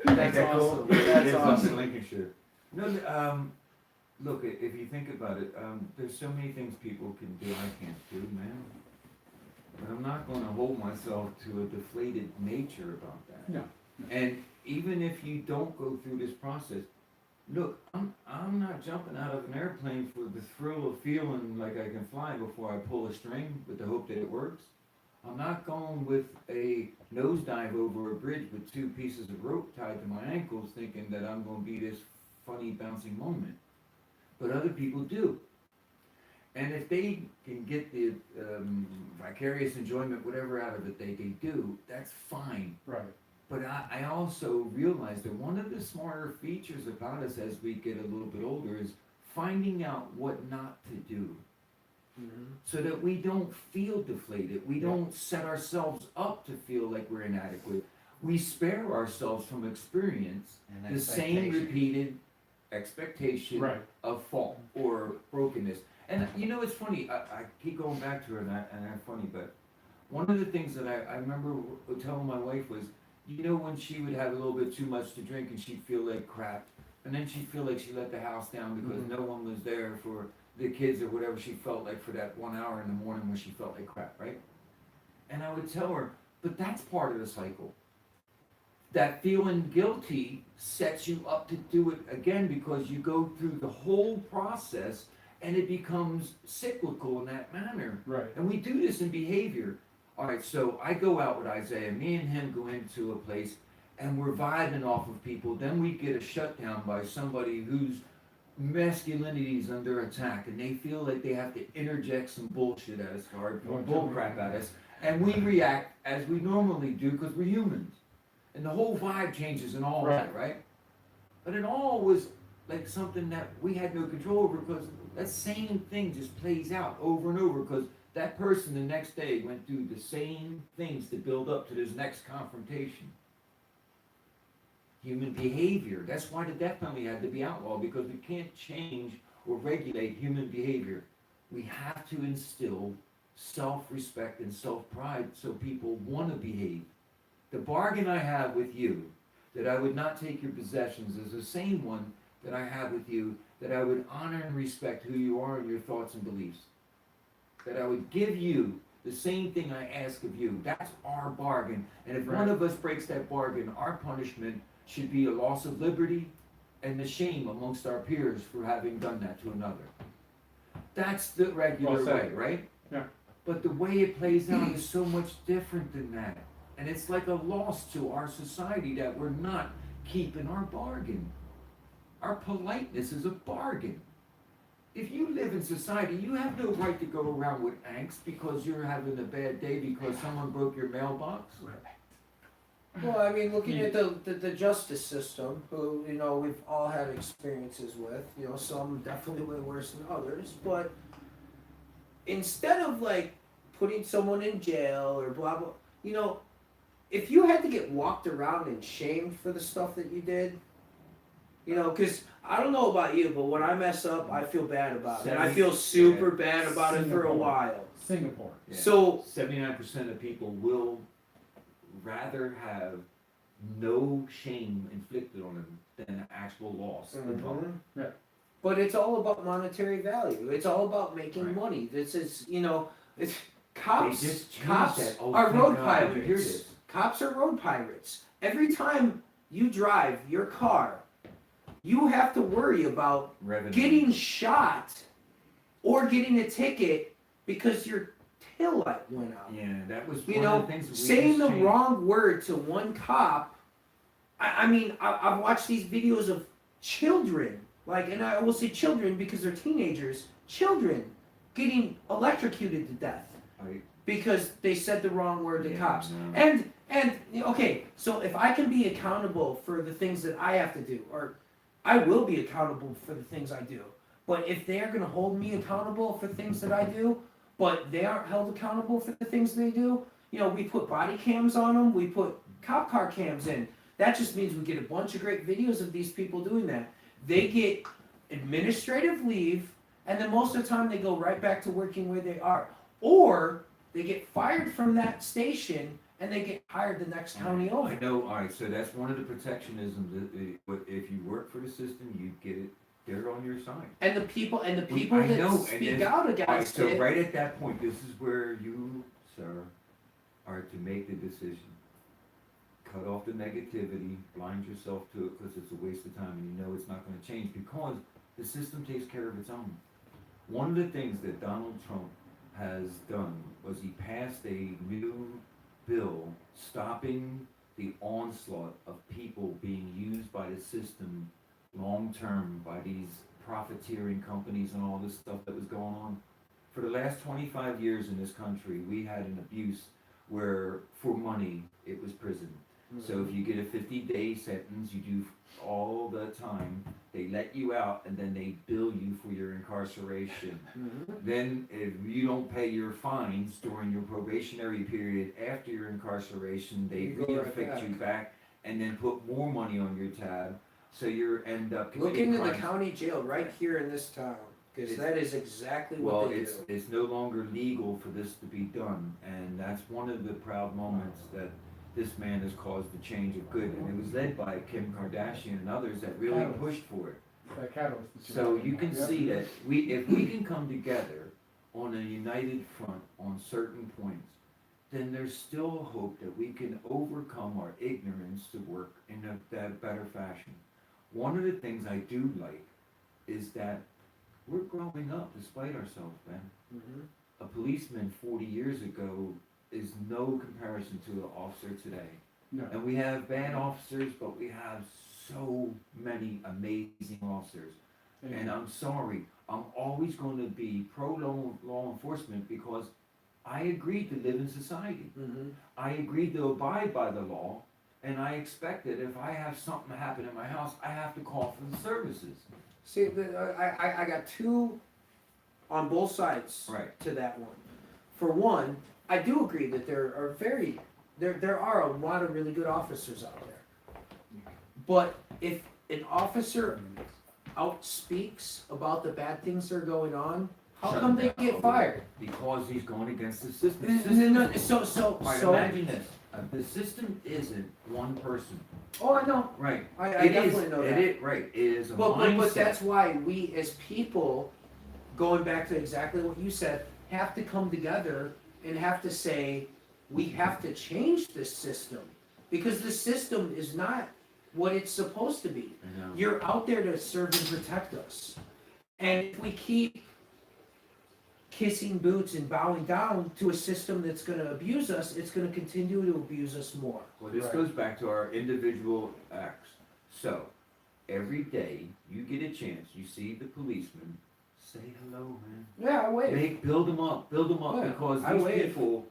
That's That cool? awesome. It That's is up awesome. in Lincolnshire. No, look, if you think about it, there's so many things people can do I can't do, man. But I'm not gonna hold myself to a deflated nature about that. No. And even if you don't go through this process, look, I'm not jumping out of an airplane for the thrill of feeling like I can fly before I pull a string with the hope that it works. I'm not going with a nosedive over a bridge with 2 pieces of rope tied to my ankles thinking that I'm going to be this funny bouncing moment. But other people do. And if they can get the vicarious enjoyment, whatever out of it they do, that's fine. Right. But I also realize that one of the smarter features about us as we get a little bit older is finding out what not to do. So that we don't feel deflated. We don't set ourselves up to feel like we're inadequate. We spare ourselves from experience And the same expectation. repeated expectation Right. of fault or brokenness. And it's funny, I keep going back to her and I'm funny, but one of the things that I remember telling my wife was, when she would have a little bit too much to drink and she'd feel like crap, and then she'd feel like she let the house down because no one was there for the kids or whatever she felt like for that 1 hour in the morning when she felt like crap, right? And I would tell her, but that's part of the cycle. that feeling guilty sets you up to do it again because you go through the whole process and it becomes cyclical in that manner. Right. And we do this in behavior. All right, so I go out with Isaiah, me and him go into a place and we're vibing off of people. Then we get a shutdown by somebody whose masculinity is under attack and they feel like they have to interject some bullshit at us or bull crap at us. And we react as we normally do because we're humans. And the whole vibe changes and all that, right? But it all was like something that we had no control over because that same thing just plays out over and over because that person the next day went through the same things to build up to this next confrontation. Human behavior. That's why the death penalty had to be outlawed because we can't change or regulate human behavior. We have to instill self-respect and self-pride so people want to behave. The bargain I have with you, that I would not take your possessions, is the same one that I have with you, that I would honor and respect who you are and your thoughts and beliefs. That I would give you the same thing I ask of you. That's our bargain. And if one of us breaks that bargain, our punishment should be a loss of liberty and the shame amongst our peers for having done that to another. That's the regular way, right? Yeah. But the way it plays out is so much different than that. And it's like a loss to our society that we're not keeping our bargain. Our politeness is a bargain. If you live in society, you have no right to go around with angst because you're having a bad day because someone broke your mailbox. Well, I mean, looking at the justice system, who, you know, we've all had experiences with, you know, some definitely way worse than others, but instead of like putting someone in jail or blah blah, you know, if you had to get walked around and shamed for the stuff that you did, you know, because I don't know about you, but when I mess up, I feel bad about it. And I feel super bad about it for a while. Singapore. Yeah. So 79% of people will rather have no shame inflicted on them than actual loss. Yeah. But it's all about monetary value. It's all about making Right. money. This is, you know, it's They cops. just changed Cops that. Oh, are thank road God, I didn't hear pirates. this. Cops are road pirates. Every time you drive your car, you have to worry about Revenue. getting shot or getting a ticket because your tail light went out. Yeah, that was You one know, of the things that we saying just the changed. wrong word to one cop. I mean, I've watched these videos of children, like, and I will say children because they're teenagers, children getting electrocuted to death Right. because they said the wrong word to Yeah, cops. no. And okay, so if I can be accountable for the things that I have to do, or I will be accountable for the things I do. But if they are going to hold me accountable for things that I do, but they aren't held accountable for the things they do, you know, we put body cams on them, we put cop car cams in. That just means we get a bunch of great videos of these people doing that. They get administrative leave, and then most of the time they go right back to working where they are. Or they get fired from that station and they get hired the next county over. I know, alright, so that's one of the protectionisms, if you work for the system, you get it, they're on your side. And the people I that know, and speak then- out Alright, against so it. right at that point, this is where you, sir, are to make the decision. Cut off the negativity, blind yourself to it, because it's a waste of time, and you know it's not gonna change, because the system takes care of its own. One of the things that Donald Trump has done was he passed a new bill stopping the onslaught of people being used by the system long-term by these profiteering companies and all this stuff that was going on. For the last 25 years in this country, we had an abuse where for money, it was prison. So if you get a 50-day sentence, you do all the time, they let you out and then they bill you for your incarceration. Then if you don't pay your fines during your probationary period after your incarceration, they You go right re-affect back. you back and then put more money on your tab. So you end up Look committing into the crimes. county jail right here in this town, because It's- that is exactly Well, what they it's do. it's no longer legal for this to be done, and that's one of the proud moments that this man has caused the change of good, and it was led by Kim Kardashian and others that really Catalyst. pushed for it. That catalyst. that So talking you can about. Yep. see that if we can come together on a united front on certain points, then there's still hope that we can overcome our ignorance to work in that better fashion. One of the things I do like is that we're growing up despite ourselves, man. Mm-hmm. A policeman 40 years ago is no comparison to an officer today. No. And we have bad officers, but we have so many amazing officers. And I'm sorry, I'm always going to be pro law enforcement because I agreed to live in society. Mm-hmm. I agreed to abide by the law, and I expect that if I have something happen in my house, I have to call for the services. See, I got two on both sides Right. to that one. For one, I do agree that there are a lot of really good officers out there. But if an officer outspeaks about the bad things that are going on, how Shut come they down. get fired? Because he's going against the system. Right, So, imagine this. The system isn't one person. oh, I know. Right. I It is- definitely know that. It is, right. It is a But mindset. that's why we as people, going back to exactly what you said, have to come together and have to say, we have to change this system. Because the system is not what it's supposed to be. I know. You're out there to serve and protect us. And if we keep kissing boots and bowing down to a system that's gonna abuse us, it's gonna continue to abuse us more. Well, this Right. goes back to our individual acts. So, every day you get a chance, you see the policeman, say hello, man. Yeah, I wait. Build them up, Yeah, because I these wave. people,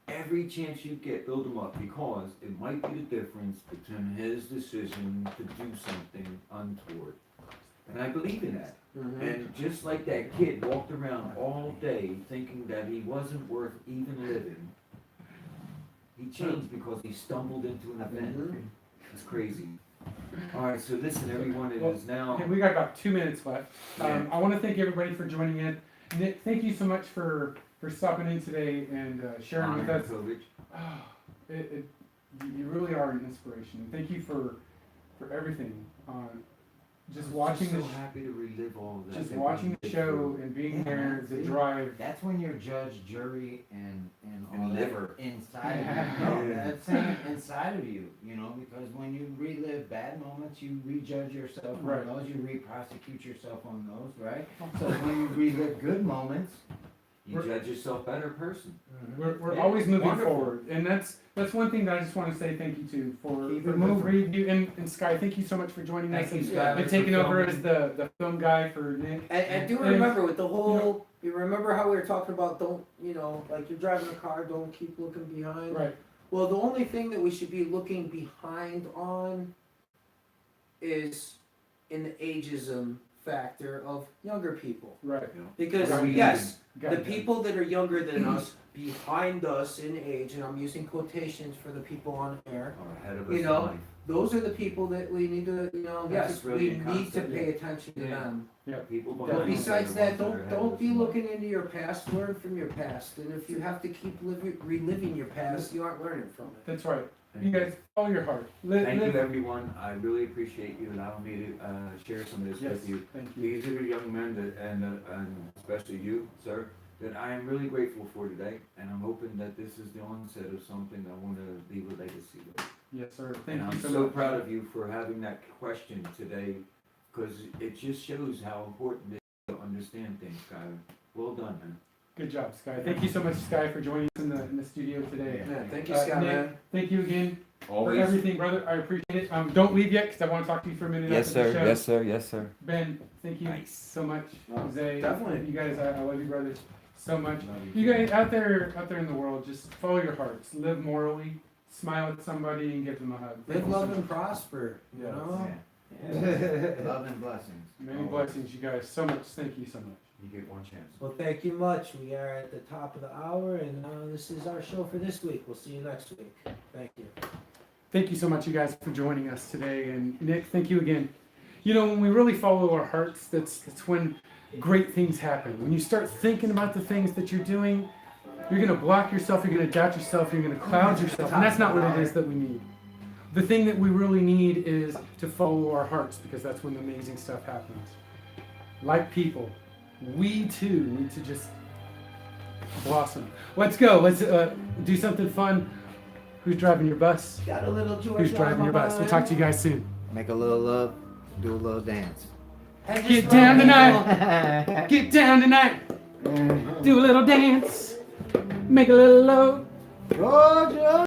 every chance you get, build them up, because it might be the difference between his decision to do something untoward. And I believe in that. Mhm. And just like that kid walked around all day thinking that he wasn't worth even living, he changed because he stumbled into an event. Mhm. It's crazy. Alright, so listen, everyone, it is now. Okay, we got about 2 minutes left. Yeah. I want to thank everybody for joining in. Nick, thank you so much for stopping in today and sharing with us. Kovic. Oh, you really are an inspiration. Thank you for everything. Just watching so the happy to relive all of that. just that watching we the did show through. and being Yeah, there, the see? drive. That's when you're judge, jury, and all And that liver. inside Yeah. of you. No, that's saying inside of you, because when you relive bad moments, you rejudge yourself on Right. those, you re-prosecute yourself on those, right? So when you relive good moments, You judge yourself better person. We're Yeah, always moving wonderful. forward, and that's one thing that I just want to say thank you to for Keep the it move moving. review and Sky. Thank you so much for joining Thank us you, and, Sky, and for taking over filming. as the film guy for Nick. And do And- remember with the whole, you remember how we were talking about don't, like you're driving a car, don't keep looking behind? Right. Well, the only thing that we should be looking behind on is in the ageism factor of younger people. Right. Because, Right. yes, Got the it. people that are younger than us, behind us in age, and I'm using quotations for the people on air, Or ahead of us You in know, life. those are the people that we need to, That's yes, a we brilliant need to concept, pay attention to Yeah. them. People But behind us besides are the that, ones that are don't ahead of don't us be in life. looking into your past. Learn from your past, and if you have to keep reliving your past, you aren't learning from it. That's right. Thank You guys, follow your heart. Thank you, everyone. I really appreciate you allowing me to share some of this Yes. with you. Thank you. These are the young men and especially you, sir, that I am really grateful for today, and I'm hoping that this is the onset of something I want to leave a legacy with. Yes, sir. And Thank I'm you so so much. proud of you for having that question today, because it just shows how important it is to understand things, Skyler. Well done, man. Good job, Sky. Thank you so much, Sky, for joining us in the studio today. Yeah, thank you, Uh, Scott, Nick, man. Thank you again for Always. everything, brother. I appreciate it. Don't leave yet, because I want to talk to you for a minute Yes, after the sir. show. Yes, sir. Yes, sir. Ben, thank you Nice. so much. Oh, Jose, definitely. You guys, I love you, brothers, so much. Love You guys out there in the world, just follow your hearts. Live morally. Smile at somebody and give them a hug. Thank Live, you so love, much. and prosper. You Yes. know. love and blessings. Many blessings, you guys. So much. Thank you so much. You get one chance. Well, thank you much. We are at the top of the hour, and this is our show for this week. We'll see you next week. Thank you. Thank you so much, you guys, for joining us today. And Nick, thank you again. When we really follow our hearts, that's when great things happen. When you start thinking about the things that you're doing, you're going to block yourself, you're going to doubt yourself, you're going to cloud yourself. And that's not what it is that we need. The thing that we really need is to follow our hearts, because that's when the amazing stuff happens. Like people, we too need to just Awesome. Let's go. Let's do something fun. Who's driving your bus? Got a little George. Who's driving your bus? We'll talk to you guys soon. Make a little love, do a little dance. Get down tonight. Get down tonight. Do a little dance. Make a little love. Georgia!